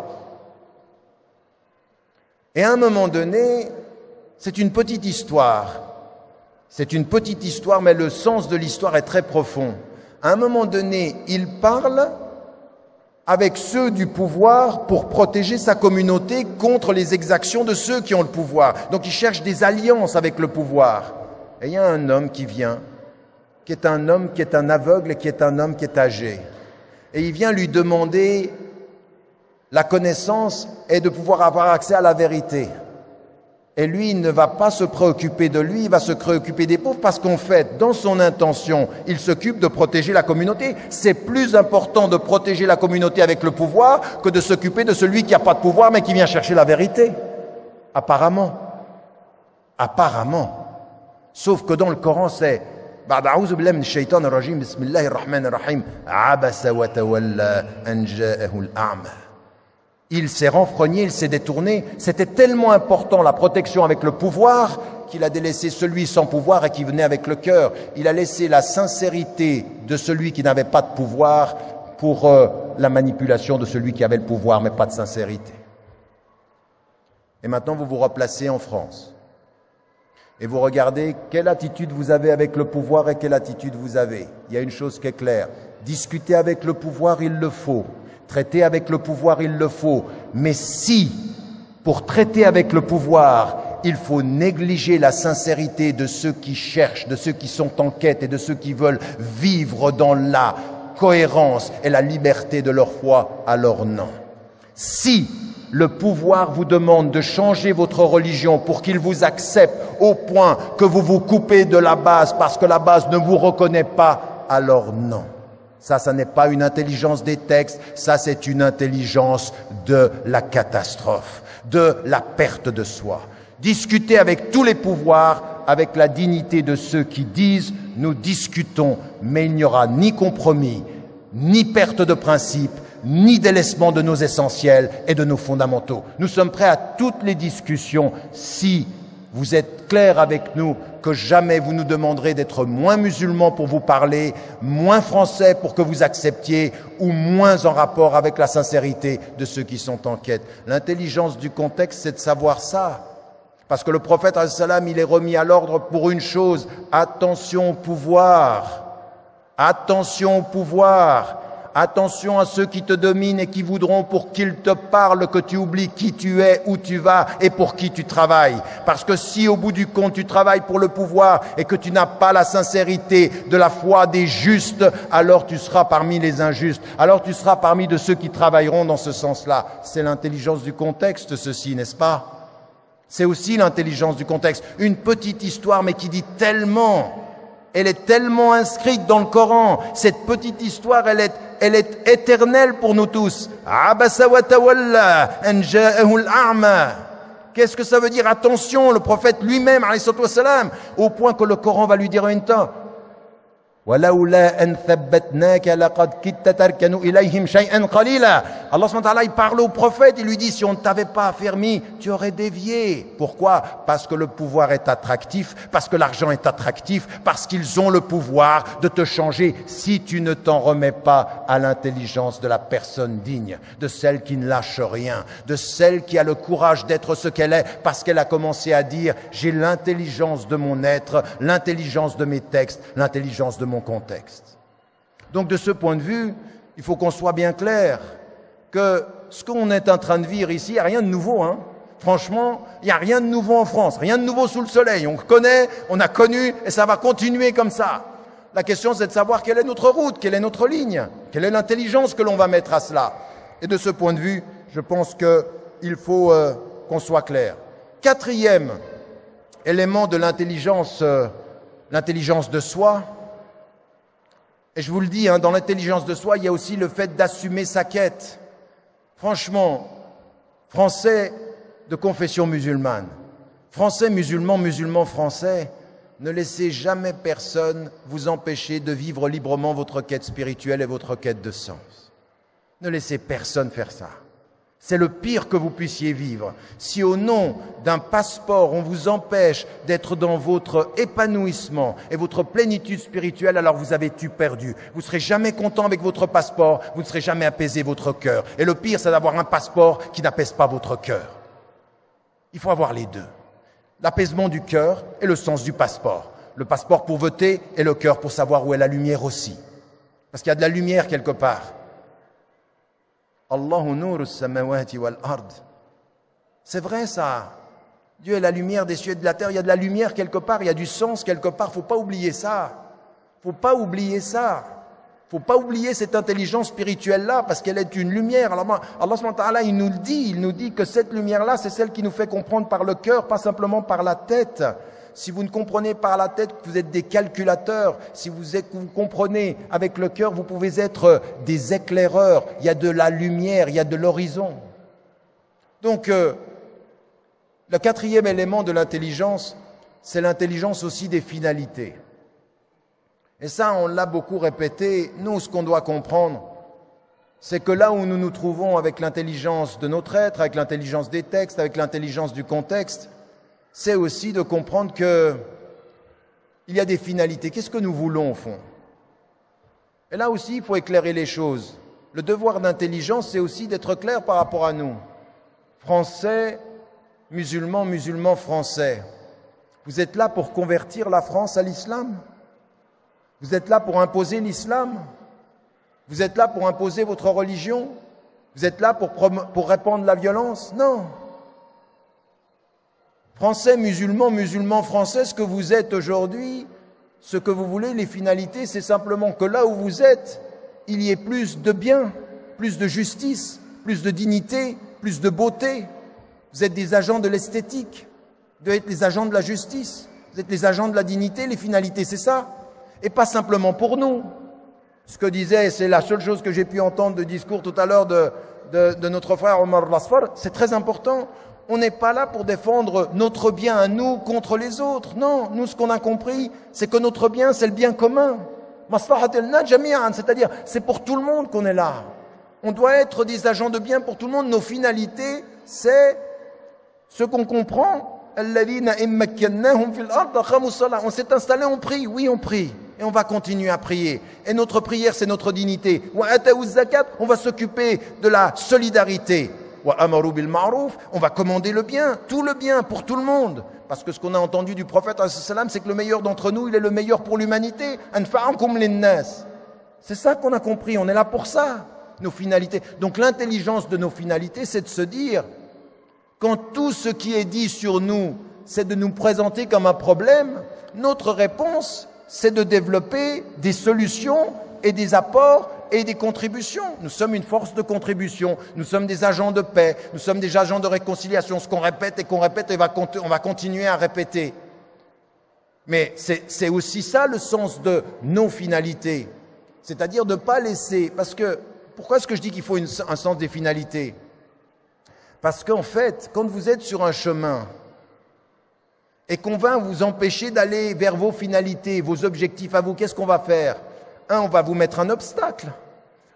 Et à un moment donné, c'est une petite histoire. C'est une petite histoire, mais le sens de l'histoire est très profond. À un moment donné, il parle avec ceux du pouvoir pour protéger sa communauté contre les exactions de ceux qui ont le pouvoir. Donc il cherche des alliances avec le pouvoir. Et il y a un homme qui vient, qui est un homme qui est un aveugle et qui est un homme qui est âgé. Et il vient lui demander la connaissance et de pouvoir avoir accès à la vérité. Et lui, il ne va pas se préoccuper de lui, il va se préoccuper des pauvres parce qu'en fait, dans son intention, il s'occupe de protéger la communauté. C'est plus important de protéger la communauté avec le pouvoir que de s'occuper de celui qui n'a pas de pouvoir mais qui vient chercher la vérité. Apparemment. Apparemment. Sauf que dans le Coran, c'est بعد أعوذ بالله من الشيطان الرجيم بسم الله الرحمن الرحيم عبس وتولى أن جاءه الأعمى. Il s'est renfrogné, il s'est détourné. C'était tellement important la protection avec le pouvoir qu'il a délaissé celui sans pouvoir et qui venait avec le cœur. Il a laissé la sincérité de celui qui n'avait pas de pouvoir pour la manipulation de celui qui avait le pouvoir mais pas de sincérité. Et maintenant vous vous replacez en France. Et vous regardez quelle attitude vous avez avec le pouvoir et quelle attitude vous avez. Il y a une chose qui est claire. Discuter avec le pouvoir, il le faut. Traiter avec le pouvoir, il le faut. Mais si, pour traiter avec le pouvoir, il faut négliger la sincérité de ceux qui cherchent, de ceux qui sont en quête et de ceux qui veulent vivre dans la cohérence et la liberté de leur foi, alors non. Si le pouvoir vous demande de changer votre religion pour qu'il vous accepte au point que vous vous coupez de la base parce que la base ne vous reconnaît pas, alors non. Ça n'est pas une intelligence des textes, ça c'est une intelligence de la catastrophe, de la perte de soi. Discutez avec tous les pouvoirs, avec la dignité de ceux qui disent « nous discutons », mais il n'y aura ni compromis, ni perte de principe, ni délaissement de nos essentiels et de nos fondamentaux. Nous sommes prêts à toutes les discussions si vous êtes clair avec nous que jamais vous nous demanderez d'être moins musulmans pour vous parler, moins français pour que vous acceptiez ou moins en rapport avec la sincérité de ceux qui sont en quête. L'intelligence du contexte, c'est de savoir ça. Parce que le prophète, alayhi salam, il est remis à l'ordre pour une chose, attention au pouvoir. Attention au pouvoir. Attention à ceux qui te dominent et qui voudront pour qu'ils te parlent que tu oublies qui tu es, où tu vas et pour qui tu travailles. Parce que si au bout du compte tu travailles pour le pouvoir et que tu n'as pas la sincérité de la foi des justes, alors tu seras parmi les injustes. Alors tu seras parmi de ceux qui travailleront dans ce sens-là. C'est l'intelligence du contexte, ceci, n'est-ce pas? C'est aussi l'intelligence du contexte. Une petite histoire mais qui dit tellement. Elle est tellement inscrite dans le Coran. Cette petite histoire, elle est éternelle pour nous tous. Abasa wa tawalla an ja'ahu al-a'ma. Qu'est-ce que ça veut dire? Attention, le prophète lui-même, alayhi salatu wassalam, au point que le Coran va lui dire en même temps, وَلَوْلَا أَنْ ثَبَّتْنَاكَ لَقَدْ كِدْتَ تَرْكَنُ إِلَيْهِمْ شَيْئًا قَلِيلًا. Allah subhanahu wa ta'ala, il parle au prophète, il lui dit, si on ne t'avait pas affermi, tu aurais dévié. Pourquoi? Parce que le pouvoir est attractif, parce que l'argent est attractif, parce qu'ils ont le pouvoir de te changer si tu ne t'en remets pas à l'intelligence de la personne digne, de celle qui ne lâche rien, de celle qui a le courage d'être ce qu'elle est, parce qu'elle a commencé à dire, j'ai l'intelligence de mon être, l'intelligence de mes textes, l'intelligence de mon contexte. Donc de ce point de vue, il faut qu'on soit bien clair que ce qu'on est en train de vivre ici, il n'y a rien de nouveau. Franchement, il n'y a rien de nouveau en France, rien de nouveau sous le soleil. On connaît, on a connu et ça va continuer comme ça. La question c'est de savoir quelle est notre route, quelle est notre ligne, quelle est l'intelligence que l'on va mettre à cela. Et de ce point de vue, je pense qu'il faut qu'on soit clair. Quatrième élément de l'intelligence de soi. Et je vous le dis, dans l'intelligence de soi, il y a aussi le fait d'assumer sa quête. Franchement, Français de confession musulmane, Français, musulmans, musulmans, français, ne laissez jamais personne vous empêcher de vivre librement votre quête spirituelle et votre quête de sens. Ne laissez personne faire ça. C'est le pire que vous puissiez vivre. Si au nom d'un passeport, on vous empêche d'être dans votre épanouissement et votre plénitude spirituelle, alors vous avez tout perdu. Vous ne serez jamais content avec votre passeport, vous ne serez jamais apaisé votre cœur. Et le pire, c'est d'avoir un passeport qui n'apaise pas votre cœur. Il faut avoir les deux. L'apaisement du cœur et le sens du passeport. Le passeport pour voter et le cœur pour savoir où est la lumière aussi. Parce qu'il y a de la lumière quelque part. Allahu nuru samawati wal ard. C'est vrai ça. Dieu est la lumière des cieux et de la terre. Il y a de la lumière quelque part, il y a du sens quelque part. Faut pas oublier ça. Faut pas oublier ça. Faut pas oublier cette intelligence spirituelle-là parce qu'elle est une lumière. Alors, Allah subhanahu wa ta'ala, il nous dit que cette lumière-là, c'est celle qui nous fait comprendre par le cœur, pas simplement par la tête. Si vous ne comprenez par la tête que vous êtes des calculateurs, si vous comprenez avec le cœur, vous pouvez être des éclaireurs. Il y a de la lumière, il y a de l'horizon. Donc, le quatrième élément de l'intelligence, c'est l'intelligence aussi des finalités. Et ça, on l'a beaucoup répété. Nous, ce qu'on doit comprendre, c'est que là où nous nous trouvons avec l'intelligence de notre être, avec l'intelligence des textes, avec l'intelligence du contexte, c'est aussi de comprendre que il y a des finalités. Qu'est-ce que nous voulons au fond? Et là aussi, il faut éclairer les choses. Le devoir d'intelligence, c'est aussi d'être clair par rapport à nous. Français, musulmans, musulmans, français. Vous êtes là pour convertir la France à l'islam? Vous êtes là pour imposer l'islam? Vous êtes là pour imposer votre religion? Vous êtes là pour répandre la violence? Non. Français, musulmans, musulmans, français, ce que vous êtes aujourd'hui, ce que vous voulez, les finalités, c'est simplement que là où vous êtes, il y ait plus de bien, plus de justice, plus de dignité, plus de beauté. Vous êtes des agents de l'esthétique, vous êtes les agents de la justice, vous êtes les agents de la dignité, les finalités, c'est ça. Et pas simplement pour nous. Ce que disait, c'est la seule chose que j'ai pu entendre de discours tout à l'heure de notre frère Omar Lasfar, c'est très important. On n'est pas là pour défendre notre bien à nous contre les autres. Non, nous ce qu'on a compris, c'est que notre bien, c'est le bien commun. C'est-à-dire, c'est pour tout le monde qu'on est là. On doit être des agents de bien pour tout le monde. Nos finalités, c'est ce qu'on comprend. On s'est installé, on prie. Oui, on prie. Et on va continuer à prier. Et notre prière, c'est notre dignité. On va s'occuper de la solidarité. On va commander le bien, tout le bien pour tout le monde. Parce que ce qu'on a entendu du prophète, c'est que le meilleur d'entre nous, il est le meilleur pour l'humanité. C'est ça qu'on a compris, on est là pour ça, nos finalités. Donc l'intelligence de nos finalités, c'est de se dire, quand tout ce qui est dit sur nous, c'est de nous présenter comme un problème, notre réponse, c'est de développer des solutions et des apports et des contributions. Nous sommes une force de contribution, nous sommes des agents de paix, nous sommes des agents de réconciliation. Ce qu'on répète et on va continuer à répéter. Mais c'est aussi ça le sens de nos finalités. C'est-à-dire de ne pas laisser... Parce que, pourquoi est-ce que je dis qu'il faut un sens des finalités? Parce qu'en fait, quand vous êtes sur un chemin et qu'on va vous empêcher d'aller vers vos finalités, vos objectifs à vous, qu'est-ce qu'on va faire? On va vous mettre un obstacle.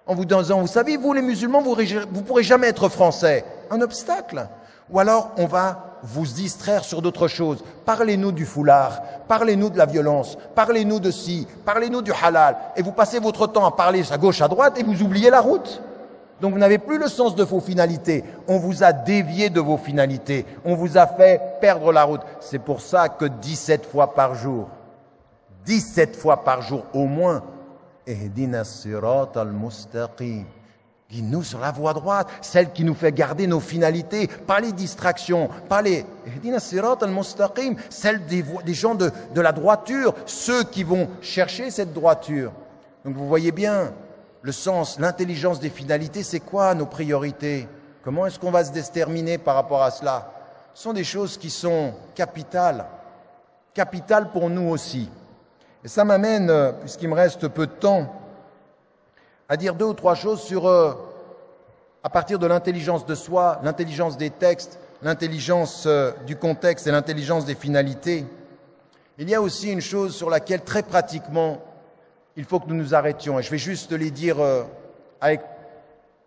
En vous disant, vous savez, vous les musulmans, vous ne pourrez jamais être français. Un obstacle. Ou alors, on va vous distraire sur d'autres choses. Parlez-nous du foulard, parlez-nous de la violence, parlez-nous de ci, parlez-nous du halal. Et vous passez votre temps à parler à gauche, à droite, et vous oubliez la route. Donc vous n'avez plus le sens de vos finalités. On vous a dévié de vos finalités. On vous a fait perdre la route. C'est pour ça que 17 fois par jour au moins, Ehdina sirat al-mustaqim. Guide-nous sur la voie droite, celle qui nous fait garder nos finalités, pas les distractions, pas les Ehdina sirat al-mustaqim, celle des gens de la droiture, ceux qui vont chercher cette droiture. Donc vous voyez bien le sens, l'intelligence des finalités, c'est quoi nos priorités? Comment est-ce qu'on va se déterminer par rapport à cela? Ce sont des choses qui sont capitales pour nous aussi. Et ça m'amène, puisqu'il me reste peu de temps, à dire 2 ou 3 choses sur, à partir de l'intelligence de soi, l'intelligence des textes, l'intelligence du contexte et l'intelligence des finalités, il y a aussi une chose sur laquelle, très pratiquement, il faut que nous nous arrêtions. Et je vais juste les dire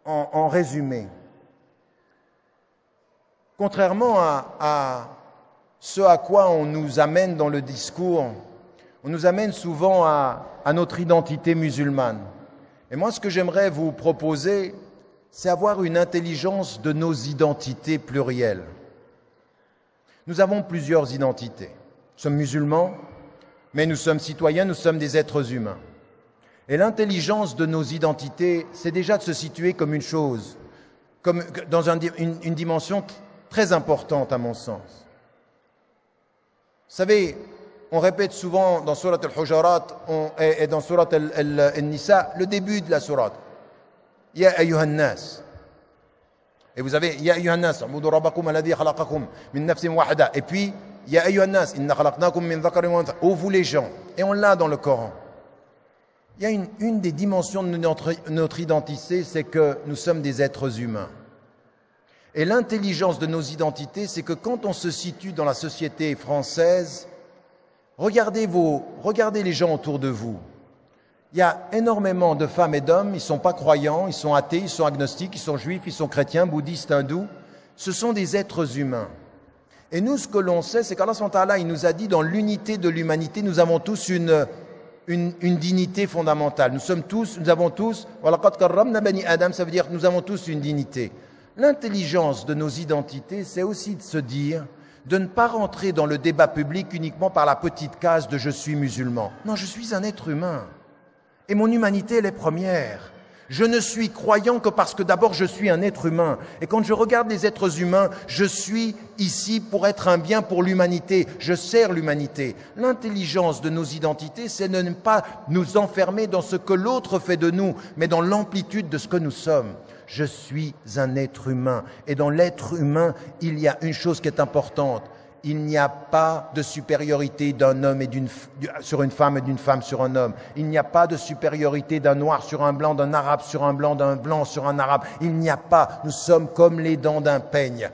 en résumé. Contrairement à ce à quoi on nous amène dans le discours, on nous amène souvent à notre identité musulmane. Et moi, ce que j'aimerais vous proposer, c'est avoir une intelligence de nos identités plurielles. Nous avons plusieurs identités. Nous sommes musulmans, mais nous sommes citoyens, nous sommes des êtres humains. Et l'intelligence de nos identités, c'est déjà de se situer comme une chose, comme dans une dimension très importante à mon sens. Vous savez, on répète souvent dans Surat al-Hujarat et dans Surat al-Nisa le début de la Surat. Ya ayyuhan nas. Et vous avez Ya ayyuhan nas, ubudu rabbakum alladhi khalaqakum min nafsin wahida. Et puis Ya ayyuhan nas, inna khalaqnakum min dhakarin wa untha. Ô vous les gens. Et on l'a dans le Coran. Il y a une des dimensions de notre identité, c'est que nous sommes des êtres humains. Et l'intelligence de nos identités, c'est que quand on se situe dans la société française, regardez les gens autour de vous. Il y a énormément de femmes et d'hommes, ils ne sont pas croyants, ils sont athées, ils sont agnostiques, ils sont juifs, ils sont chrétiens, bouddhistes, hindous. Ce sont des êtres humains. Et nous, ce que l'on sait, c'est qu'Allah subhanahu wa ta'ala, il nous a dit, dans l'unité de l'humanité, nous avons tous une dignité fondamentale. Nous avons tous, walaqad karramna bani Adam, ça veut dire que nous avons tous une dignité. L'intelligence de nos identités, c'est aussi de se dire, de ne pas rentrer dans le débat public uniquement par la petite case de « je suis musulman ». Non, je suis un être humain. Et mon humanité, elle est première. Je ne suis croyant que parce que d'abord je suis un être humain. Et quand je regarde les êtres humains, je suis ici pour être un bien pour l'humanité. Je sers l'humanité. L'intelligence de nos identités, c'est de ne pas nous enfermer dans ce que l'autre fait de nous, mais dans l'amplitude de ce que nous sommes. Je suis un être humain. Et dans l'être humain, il y a une chose qui est importante. Il n'y a pas de supériorité d'un homme sur une femme et d'une femme sur un homme. Il n'y a pas de supériorité d'un noir sur un blanc, d'un arabe sur un blanc, d'un blanc sur un arabe. Il n'y a pas. Nous sommes comme les dents d'un peigne.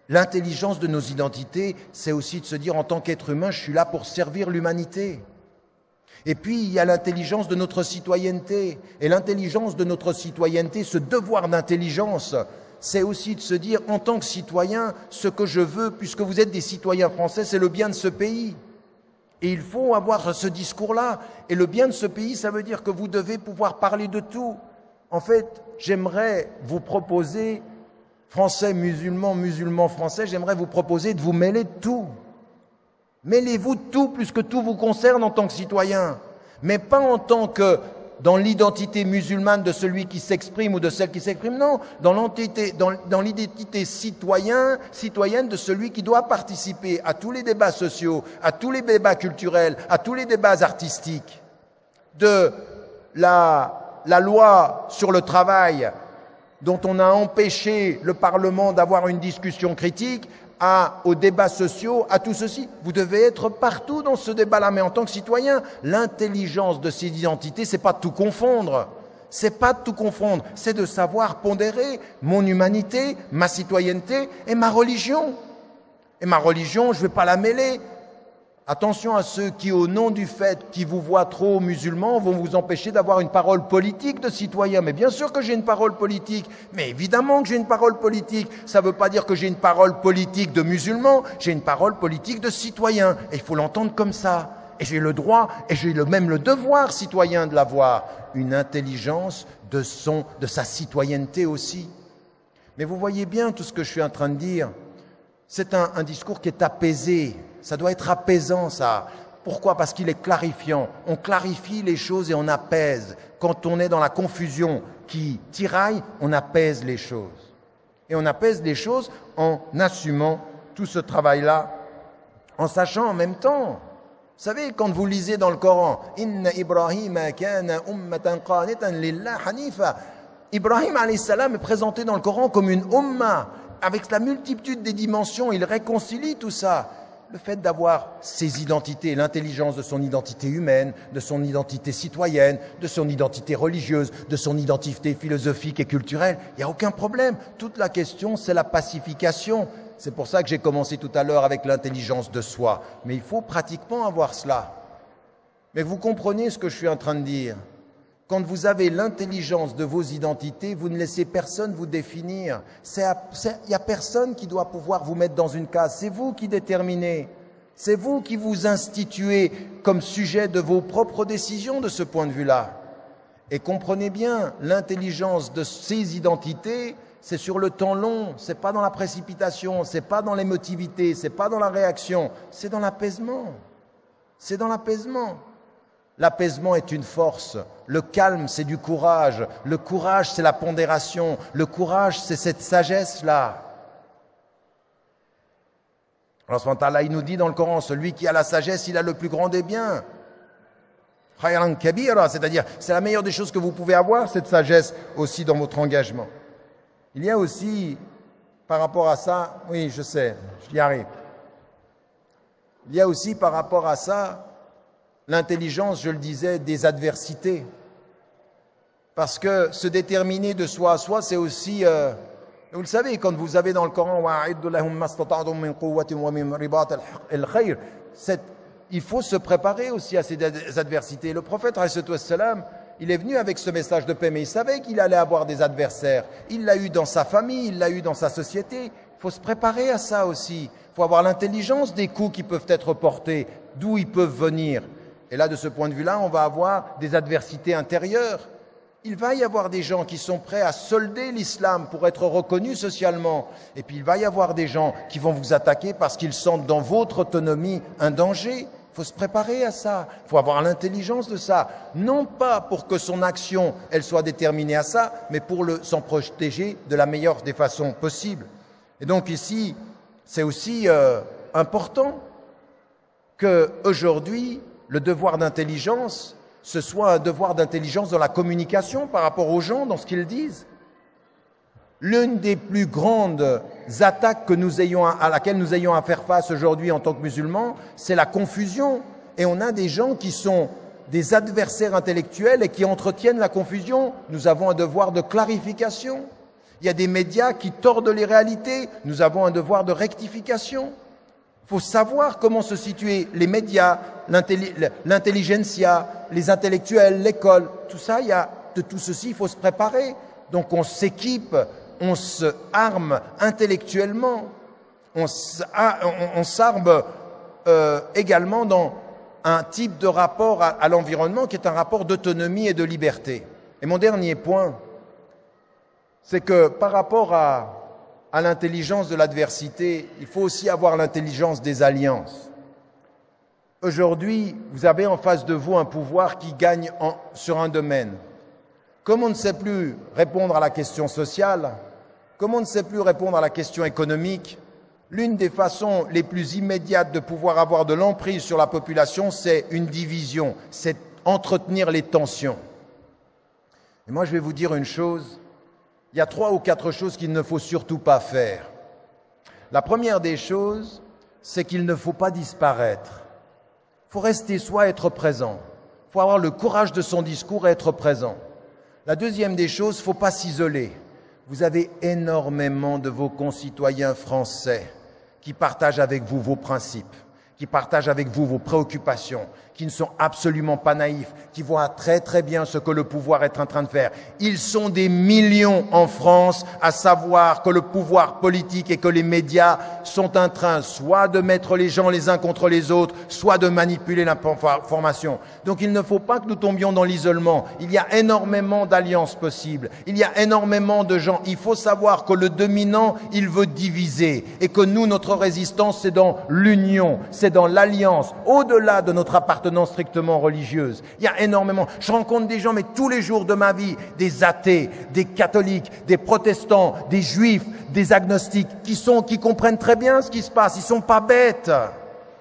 L'intelligence de nos identités, c'est aussi de se dire en tant qu'être humain, je suis là pour servir l'humanité. Et puis, il y a l'intelligence de notre citoyenneté. Et l'intelligence de notre citoyenneté, ce devoir d'intelligence, c'est aussi de se dire, en tant que citoyen, ce que je veux, puisque vous êtes des citoyens français, c'est le bien de ce pays. Et il faut avoir ce discours-là. Et le bien de ce pays, ça veut dire que vous devez pouvoir parler de tout. En fait, j'aimerais vous proposer, français, musulmans, musulmans, français, j'aimerais vous proposer de vous mêler de tout. Mêlez-vous de tout, puisque tout vous concerne en tant que citoyen. Mais pas en tant que dans l'identité musulmane de celui qui s'exprime ou de celle qui s'exprime, non, dans l'identité citoyenne de celui qui doit participer à tous les débats sociaux, à tous les débats culturels, à tous les débats artistiques, de la loi sur le travail dont on a empêché le Parlement d'avoir une discussion critique, aux débats sociaux, à tout ceci. Vous devez être partout dans ce débat-là, mais en tant que citoyen, l'intelligence de ces identités, c'est pas de tout confondre. C'est pas de tout confondre, c'est de savoir pondérer mon humanité, ma citoyenneté et ma religion. Et ma religion, je vais pas la mêler. Attention à ceux qui, au nom du fait qu'ils vous voient trop musulmans, vont vous empêcher d'avoir une parole politique de citoyen. Mais bien sûr que j'ai une parole politique, mais évidemment que j'ai une parole politique. Ça ne veut pas dire que j'ai une parole politique de musulman, j'ai une parole politique de citoyen. Et il faut l'entendre comme ça. Et j'ai le droit, et j'ai même le devoir citoyen de l'avoir. Une intelligence de sa citoyenneté aussi. Mais vous voyez bien tout ce que je suis en train de dire. C'est un discours qui est apaisé. Ça doit être apaisant, ça. Pourquoi? Parce qu'il est clarifiant. On clarifie les choses et on apaise. Quand on est dans la confusion qui tiraille, on apaise les choses. Et on apaise les choses en assumant tout ce travail-là, en sachant en même temps. Vous savez, quand vous lisez dans le Coran, « Inna Ibrahima kana ummatan qanitan lillah hanifa » Ibrahim alayhi salam est présenté dans le Coran comme une umma. Avec la multitude des dimensions, il réconcilie tout ça. Le fait d'avoir ses identités, l'intelligence de son identité humaine, de son identité citoyenne, de son identité religieuse, de son identité philosophique et culturelle, il n'y a aucun problème. Toute la question, c'est la pacification. C'est pour ça que j'ai commencé tout à l'heure avec l'intelligence de soi. Mais il faut pratiquement avoir cela. Mais vous comprenez ce que je suis en train de dire. Quand vous avez l'intelligence de vos identités, vous ne laissez personne vous définir. Il n'y a personne qui doit pouvoir vous mettre dans une case. C'est vous qui déterminez. C'est vous qui vous instituez comme sujet de vos propres décisions de ce point de vue-là. Et comprenez bien, l'intelligence de ces identités, c'est sur le temps long, c'est pas dans la précipitation, c'est pas dans l'émotivité, c'est pas dans la réaction, c'est dans l'apaisement. C'est dans l'apaisement. L'apaisement est une force, le calme c'est du courage, le courage c'est la pondération, le courage c'est cette sagesse-là. Alors il nous dit dans le Coran, celui qui a la sagesse, il a le plus grand des biens. Khayran kabira, c'est-à-dire c'est la meilleure des choses que vous pouvez avoir, cette sagesse aussi dans votre engagement. Il y a aussi, par rapport à ça, oui je sais, j'y arrive. Il y a aussi par rapport à ça, l'intelligence, je le disais, des adversités. Parce que se déterminer de soi à soi, c'est aussi... vous le savez, quand vous avez dans le Coran il faut se préparer aussi à ces adversités. Le prophète, il est venu avec ce message de paix, mais il savait qu'il allait avoir des adversaires. Il l'a eu dans sa famille, il l'a eu dans sa société. Il faut se préparer à ça aussi. Il faut avoir l'intelligence des coups qui peuvent être portés, d'où ils peuvent venir. Et là, de ce point de vue-là, on va avoir des adversités intérieures. Il va y avoir des gens qui sont prêts à solder l'islam pour être reconnus socialement. Et puis, il va y avoir des gens qui vont vous attaquer parce qu'ils sentent dans votre autonomie un danger. Il faut se préparer à ça. Il faut avoir l'intelligence de ça. Non pas pour que son action, elle soit déterminée à ça, mais pour s'en protéger de la meilleure des façons possibles. Et donc ici, c'est aussi important qu'aujourd'hui, le devoir d'intelligence, ce soit un devoir d'intelligence dans la communication par rapport aux gens, dans ce qu'ils disent. L'une des plus grandes attaques à laquelle nous ayons à faire face aujourd'hui en tant que musulmans, c'est la confusion. Et on a des gens qui sont des adversaires intellectuels et qui entretiennent la confusion. Nous avons un devoir de clarification. Il y a des médias qui tordent les réalités. Nous avons un devoir de rectification. Il faut savoir comment se situer les médias, l'intelligentsia, les intellectuels, l'école. Tout ça, de tout ceci, il faut se préparer. Donc on s'équipe, on se arme intellectuellement, on s'arme également dans un type de rapport à l'environnement qui est un rapport d'autonomie et de liberté. Et mon dernier point, c'est que par rapport à l'intelligence de l'adversité, il faut aussi avoir l'intelligence des alliances. Aujourd'hui, vous avez en face de vous un pouvoir qui gagne sur un domaine. Comme on ne sait plus répondre à la question sociale, comme on ne sait plus répondre à la question économique, l'une des façons les plus immédiates de pouvoir avoir de l'emprise sur la population, c'est une division, c'est entretenir les tensions. Et moi, je vais vous dire une chose. Il y a 3 ou 4 choses qu'il ne faut surtout pas faire. La première des choses, c'est qu'il ne faut pas disparaître. Il faut rester soi, être présent. Il faut avoir le courage de son discours et être présent. La deuxième des choses, il ne faut pas s'isoler. Vous avez énormément de vos concitoyens français qui partagent avec vous vos principes, qui partagent avec vous vos préoccupations, qui ne sont absolument pas naïfs, qui voient très très bien ce que le pouvoir est en train de faire. Ils sont des millions en France à savoir que le pouvoir politique et que les médias sont en train soit de mettre les gens les uns contre les autres, soit de manipuler l'information. Donc il ne faut pas que nous tombions dans l'isolement. Il y a énormément d'alliances possibles. Il y a énormément de gens. Il faut savoir que le dominant, il veut diviser et que nous, notre résistance, c'est dans l'union, c'est dans l'alliance, au-delà de notre appartenance strictement religieuse. Il y a énormément. Je rencontre des gens, mais tous les jours de ma vie, des athées, des catholiques, des protestants, des juifs, des agnostiques, qui comprennent très bien ce qui se passe. Ils sont pas bêtes.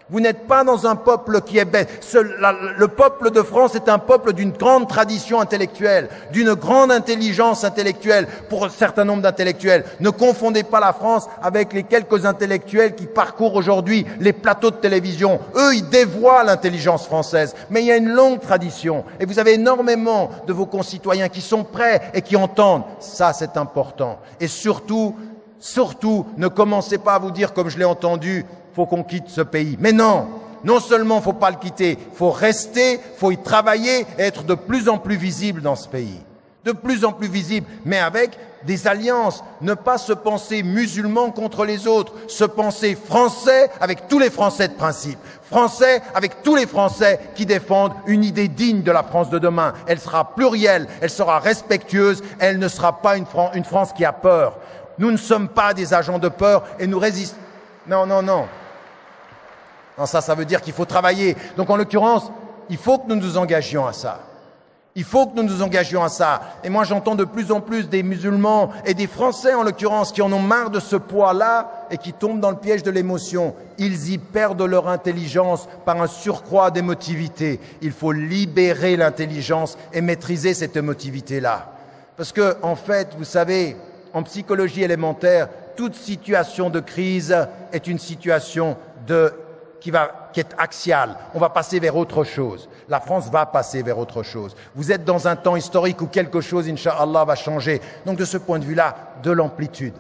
Vous n'êtes pas dans un peuple qui est bête. Le peuple de France est un peuple d'une grande tradition intellectuelle, d'une grande intelligence intellectuelle pour un certain nombre d'intellectuels. Ne confondez pas la France avec les quelques intellectuels qui parcourent aujourd'hui les plateaux de télévision. Eux, ils dévoient l'intelligence française. Mais il y a une longue tradition. Et vous avez énormément de vos concitoyens qui sont prêts et qui entendent. Ça, c'est important. Et surtout, surtout, ne commencez pas à vous dire, comme je l'ai entendu, faut qu'on quitte ce pays. Mais non, non seulement faut pas le quitter, faut rester, faut y travailler et être de plus en plus visible dans ce pays. De plus en plus visible, mais avec des alliances. Ne pas se penser musulman contre les autres, se penser français avec tous les Français de principe. Français avec tous les Français qui défendent une idée digne de la France de demain. Elle sera plurielle, elle sera respectueuse, elle ne sera pas une France qui a peur. Nous ne sommes pas des agents de peur et nous résistons. Non, non, non. Non, ça veut dire qu'il faut travailler. Donc en l'occurrence, il faut que nous nous engagions à ça. Il faut que nous nous engagions à ça. Et moi, j'entends de plus en plus des musulmans et des Français, en l'occurrence, qui en ont marre de ce poids-là et qui tombent dans le piège de l'émotion. Ils y perdent leur intelligence par un surcroît d'émotivité. Il faut libérer l'intelligence et maîtriser cette émotivité-là. Parce que, en fait, vous savez, en psychologie élémentaire, toute situation de crise est une situation qui est axiale. On va passer vers autre chose. La France va passer vers autre chose. Vous êtes dans un temps historique où quelque chose, Inch'Allah, va changer. Donc de ce point de vue-là, de l'amplitude,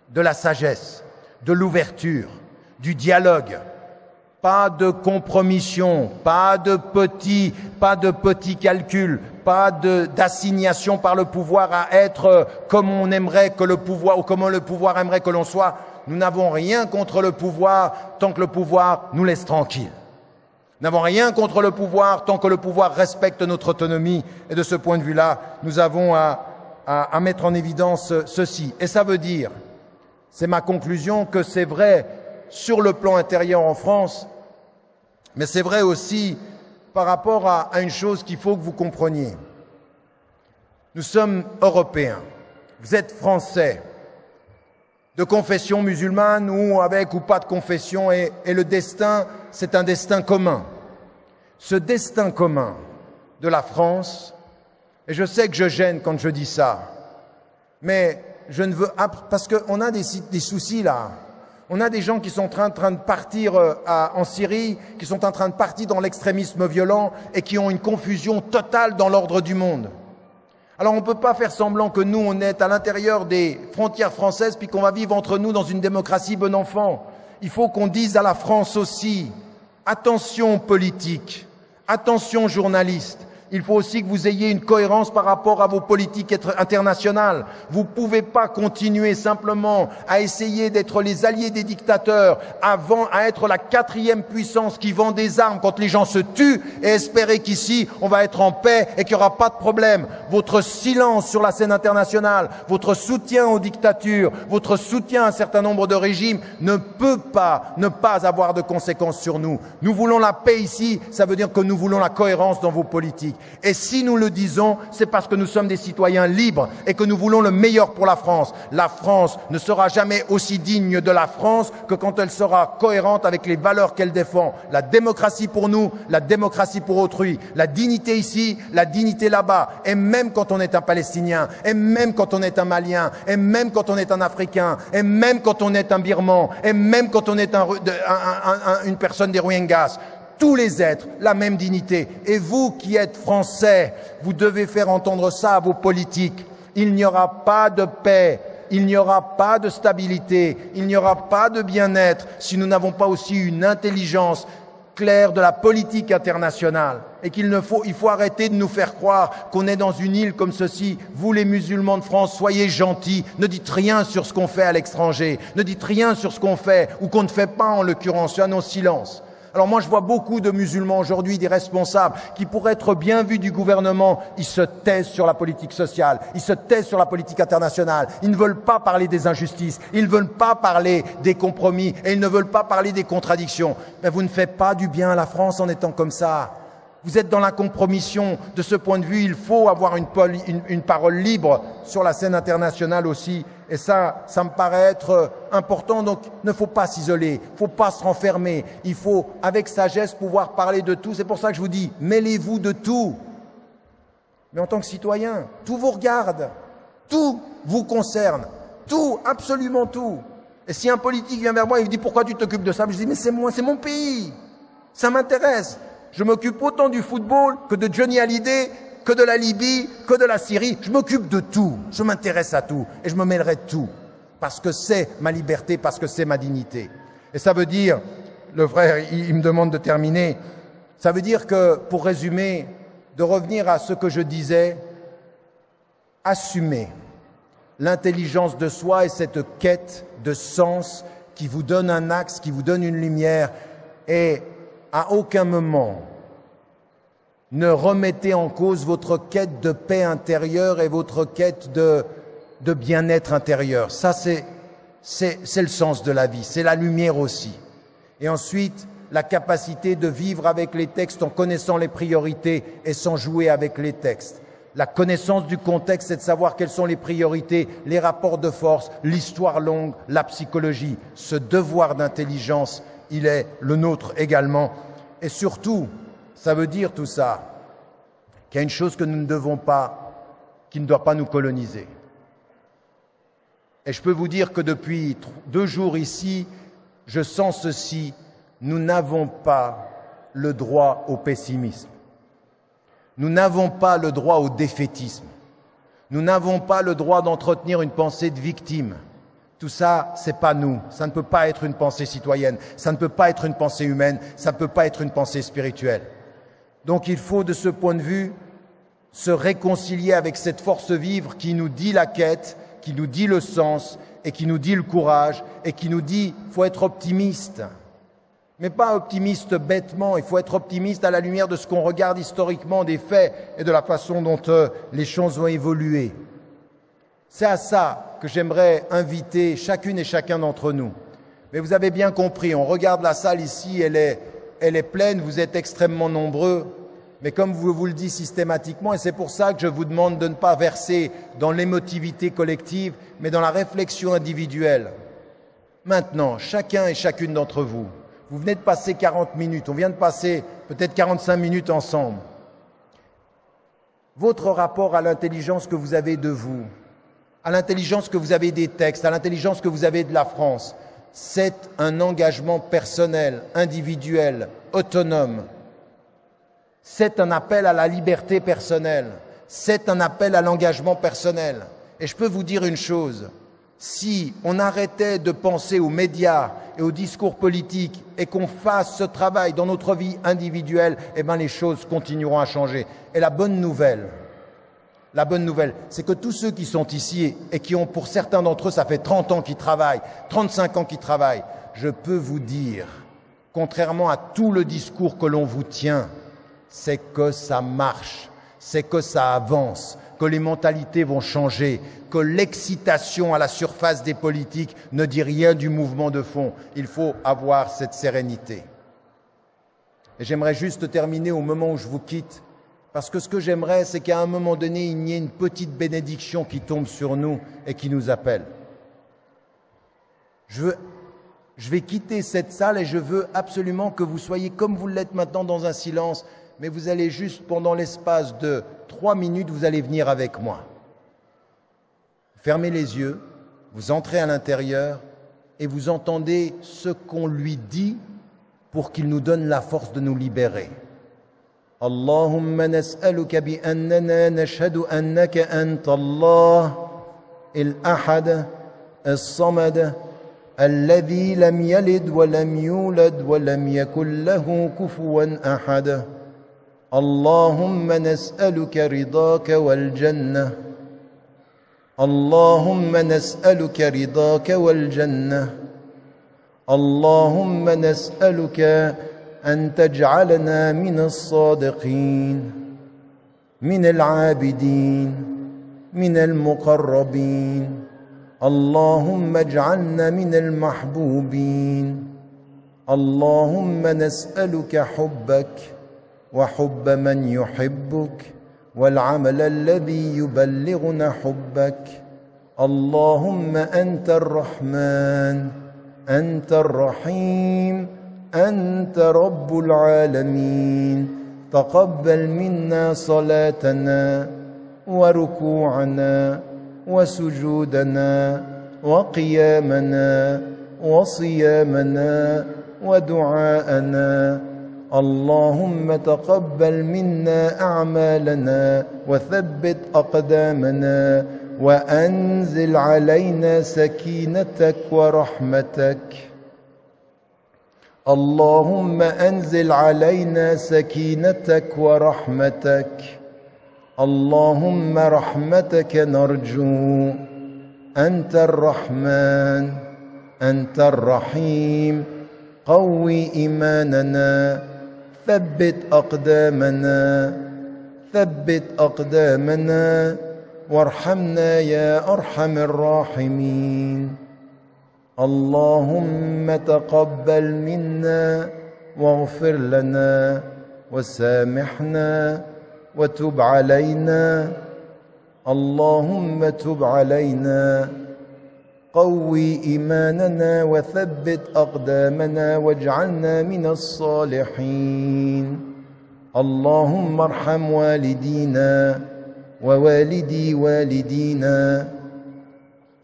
de la sagesse, de l'ouverture, du dialogue, pas de compromission, pas de petits calculs, pas d'assignation par le pouvoir à être comme on aimerait que le pouvoir, ou comme le pouvoir aimerait que l'on soit. Nous n'avons rien contre le pouvoir tant que le pouvoir nous laisse tranquilles. Nous n'avons rien contre le pouvoir tant que le pouvoir respecte notre autonomie. Et de ce point de vue-là, nous avons à mettre en évidence ceci. Et ça veut dire, c'est ma conclusion, que c'est vrai sur le plan intérieur en France, mais c'est vrai aussi par rapport à une chose qu'il faut que vous compreniez. Nous sommes Européens, vous êtes Français, de confession musulmane ou avec ou pas de confession, et le destin, c'est un destin commun. Ce destin commun de la France, et je sais que je gêne quand je dis ça, mais je ne veux... Parce qu'on a des soucis là. On a des gens qui sont en train de partir en Syrie, qui sont en train de partir dans l'extrémisme violent et qui ont une confusion totale dans l'ordre du monde. Alors on ne peut pas faire semblant que nous, on est à l'intérieur des frontières françaises puis qu'on va vivre entre nous dans une démocratie bon enfant. Il faut qu'on dise à la France aussi, attention politique, attention journalistes. Il faut aussi que vous ayez une cohérence par rapport à vos politiques internationales. Vous ne pouvez pas continuer simplement à essayer d'être les alliés des dictateurs avant à être la 4e puissance qui vend des armes quand les gens se tuent et espérer qu'ici on va être en paix et qu'il n'y aura pas de problème. Votre silence sur la scène internationale, votre soutien aux dictatures, votre soutien à un certain nombre de régimes ne peut pas ne pas avoir de conséquences sur nous. Nous voulons la paix ici, ça veut dire que nous voulons la cohérence dans vos politiques. Et si nous le disons, c'est parce que nous sommes des citoyens libres et que nous voulons le meilleur pour la France. La France ne sera jamais aussi digne de la France que quand elle sera cohérente avec les valeurs qu'elle défend. La démocratie pour nous, la démocratie pour autrui. La dignité ici, la dignité là-bas. Et même quand on est un Palestinien, et même quand on est un Malien, et même quand on est un Africain, et même quand on est un Birman, et même quand on est une personne des Rohingyas. Tous les êtres, la même dignité. Et vous qui êtes Français, vous devez faire entendre ça à vos politiques. Il n'y aura pas de paix, il n'y aura pas de stabilité, il n'y aura pas de bien-être si nous n'avons pas aussi une intelligence claire de la politique internationale. Et il faut arrêter de nous faire croire qu'on est dans une île comme ceci. Vous les musulmans de France, soyez gentils, ne dites rien sur ce qu'on fait à l'étranger, ne dites rien sur ce qu'on fait ou qu'on ne fait pas en l'occurrence, un non-silence. Alors moi je vois beaucoup de musulmans aujourd'hui, des responsables, qui pour être bien vus du gouvernement, ils se taisent sur la politique sociale, ils se taisent sur la politique internationale, ils ne veulent pas parler des injustices, ils ne veulent pas parler des compromis et ils ne veulent pas parler des contradictions. Mais vous ne faites pas du bien à la France en étant comme ça. Vous êtes dans la compromission. De ce point de vue, il faut avoir une parole libre sur la scène internationale aussi. Et ça me paraît être important. Donc, il ne faut pas s'isoler, il ne faut pas se renfermer. Il faut, avec sagesse, pouvoir parler de tout. C'est pour ça que je vous dis, mêlez-vous de tout. Mais en tant que citoyen, tout vous regarde, tout vous concerne, tout, absolument tout. Et si un politique vient vers moi et me dit « Pourquoi tu t'occupes de ça ?» Je dis « Mais c'est moi, c'est mon pays, ça m'intéresse. » Je m'occupe autant du football que de Johnny Hallyday, que de la Libye, que de la Syrie. Je m'occupe de tout. Je m'intéresse à tout. Et je me mêlerai de tout. parce que c'est ma liberté, parce que c'est ma dignité. Et ça veut dire, le frère, il me demande de terminer, ça veut dire que, pour résumer, de revenir à ce que je disais, assumer l'intelligence de soi et cette quête de sens qui vous donne un axe, qui vous donne une lumière, et à aucun moment ne remettez en cause votre quête de paix intérieure et votre quête de bien-être intérieur. Ça, c'est le sens de la vie, c'est la lumière aussi. Et ensuite, la capacité de vivre avec les textes en connaissant les priorités et sans jouer avec les textes. La connaissance du contexte, c'est de savoir quelles sont les priorités, les rapports de force, l'histoire longue, la psychologie. Ce devoir d'intelligence, il est le nôtre également. Et surtout, ça veut dire tout ça, qu'il y a une chose que nous ne devons pas, qui ne doit pas nous coloniser. Et je peux vous dire que depuis 2 jours ici, je sens ceci, nous n'avons pas le droit au pessimisme. Nous n'avons pas le droit au défaitisme. Nous n'avons pas le droit d'entretenir une pensée de victime. Tout ça, c'est pas nous. Ça ne peut pas être une pensée citoyenne. Ça ne peut pas être une pensée humaine. Ça ne peut pas être une pensée spirituelle. Donc il faut, de ce point de vue, se réconcilier avec cette force vive qui nous dit la quête, qui nous dit le sens et qui nous dit le courage et qui nous dit « faut être optimiste ». Mais pas optimiste bêtement, il faut être optimiste à la lumière de ce qu'on regarde historiquement des faits et de la façon dont les choses ont évolué. C'est à ça que j'aimerais inviter chacune et chacun d'entre nous. Mais vous avez bien compris, on regarde la salle ici, elle est pleine, vous êtes extrêmement nombreux, mais comme je vous le dis systématiquement, et c'est pour ça que je vous demande de ne pas verser dans l'émotivité collective, mais dans la réflexion individuelle. Maintenant, chacun et chacune d'entre vous, vous venez de passer 40 minutes, on vient de passer peut-être 45 minutes ensemble. Votre rapport à l'intelligence que vous avez de vous, à l'intelligence que vous avez des textes, à l'intelligence que vous avez de la France, c'est un engagement personnel, individuel, autonome. C'est un appel à la liberté personnelle. C'est un appel à l'engagement personnel. Et je peux vous dire une chose, si on arrêtait de penser aux médias et aux discours politiques et qu'on fasse ce travail dans notre vie individuelle, eh bien les choses continueront à changer. Et la bonne nouvelle, c'est que tous ceux qui sont ici et qui ont, pour certains d'entre eux, ça fait 30 ans qu'ils travaillent, 35 ans qu'ils travaillent, je peux vous dire, contrairement à tout le discours que l'on vous tient, c'est que ça marche, c'est que ça avance, que les mentalités vont changer, que l'excitation à la surface des politiques ne dit rien du mouvement de fond. Il faut avoir cette sérénité. Et j'aimerais juste terminer au moment où je vous quitte, parce que ce que j'aimerais, c'est qu'à un moment donné, il y ait une petite bénédiction qui tombe sur nous et qui nous appelle. Je vais quitter cette salle et je veux absolument que vous soyez comme vous l'êtes maintenant dans un silence, mais vous allez juste, pendant l'espace de 3 minutes, vous allez venir avec moi. Fermez les yeux, vous entrez à l'intérieur et vous entendez ce qu'on lui dit pour qu'il nous donne la force de nous libérer. Allahumma nas'aluka bi annana nashhadu annaka anta Allah al-ahad as-samad alladhi lam yalid wa lam yulad wa lam yakul lahu kufuwan ahad. Allahumma nas'aluka ridaka wal jannah. اللهم نسألك رضاك والجنة اللهم نسألك أن تجعلنا من الصادقين من العابدين من المقربين اللهم اجعلنا من المحبوبين اللهم نسألك حبك وحب من يحبك والعمل الذي يبلغنا حبك اللهم أنت الرحمن أنت الرحيم أنت رب العالمين تقبل منا صلاتنا وركوعنا وسجودنا وقيامنا وصيامنا ودعاءنا اللهم تقبل منا أعمالنا وثبت أقدامنا وأنزل علينا سكينتك ورحمتك. اللهم أنزل علينا سكينتك ورحمتك. اللهم رحمتك نرجو. أنت الرحمن، أنت الرحيم. قوي إيماننا، ثبت أقدامنا، ثبت أقدامنا، وارحمنا يا أرحم الراحمين. اللهم تقبل منا واغفر لنا وسامحنا وتب علينا. اللهم تب علينا، قوي إيماننا وثبت أقدامنا واجعلنا من الصالحين. اللهم ارحم والدينا ووالدي والدينا.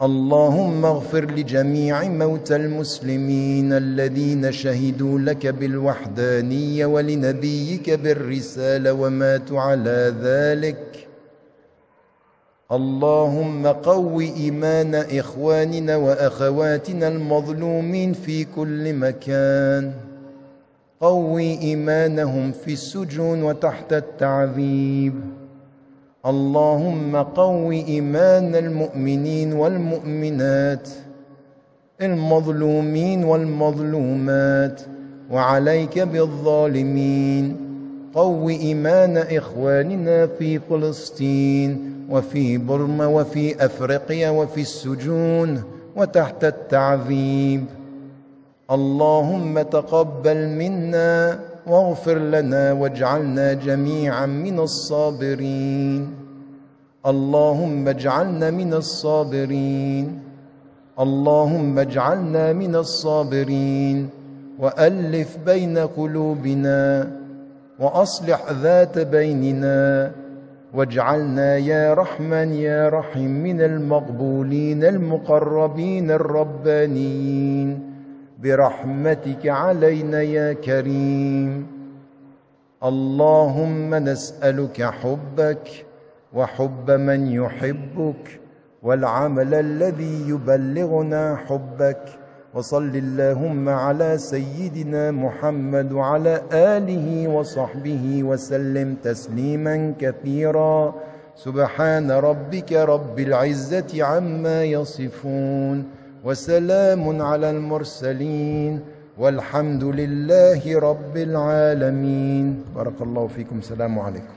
اللهم اغفر لجميع موتى المسلمين الذين شهدوا لك بالوحدانية ولنبيك بالرسالة وماتوا على ذلك. اللهم قو إيمان إخواننا وأخواتنا المظلومين في كل مكان، قو إيمانهم في السجون وتحت التعذيب. اللهم قو إيمان المؤمنين والمؤمنات المظلومين والمظلومات، وعليك بالظالمين. قو إيمان إخواننا في فلسطين وفي برما وفي أفريقيا وفي السجون وتحت التعذيب. اللهم تقبل منا واغفر لنا واجعلنا جميعا من الصابرين. اللهم اجعلنا من الصابرين. اللهم اجعلنا من الصابرين، وألف بين قلوبنا وأصلح ذات بيننا، واجعلنا يا رحمن يا رحيم من المقبولين المقربين الربانيين برحمتك علينا يا كريم. اللهم نسألك حبك وحب من يحبك والعمل الذي يبلغنا حبك. وصل اللهم على سيدنا محمد وعلى آله وصحبه وسلم تسليما كثيرا. سبحان ربك رب العزة عما يصفون، وسلام على المرسلين، والحمد لله رب العالمين. بارك الله فيكم. السلام عليكم.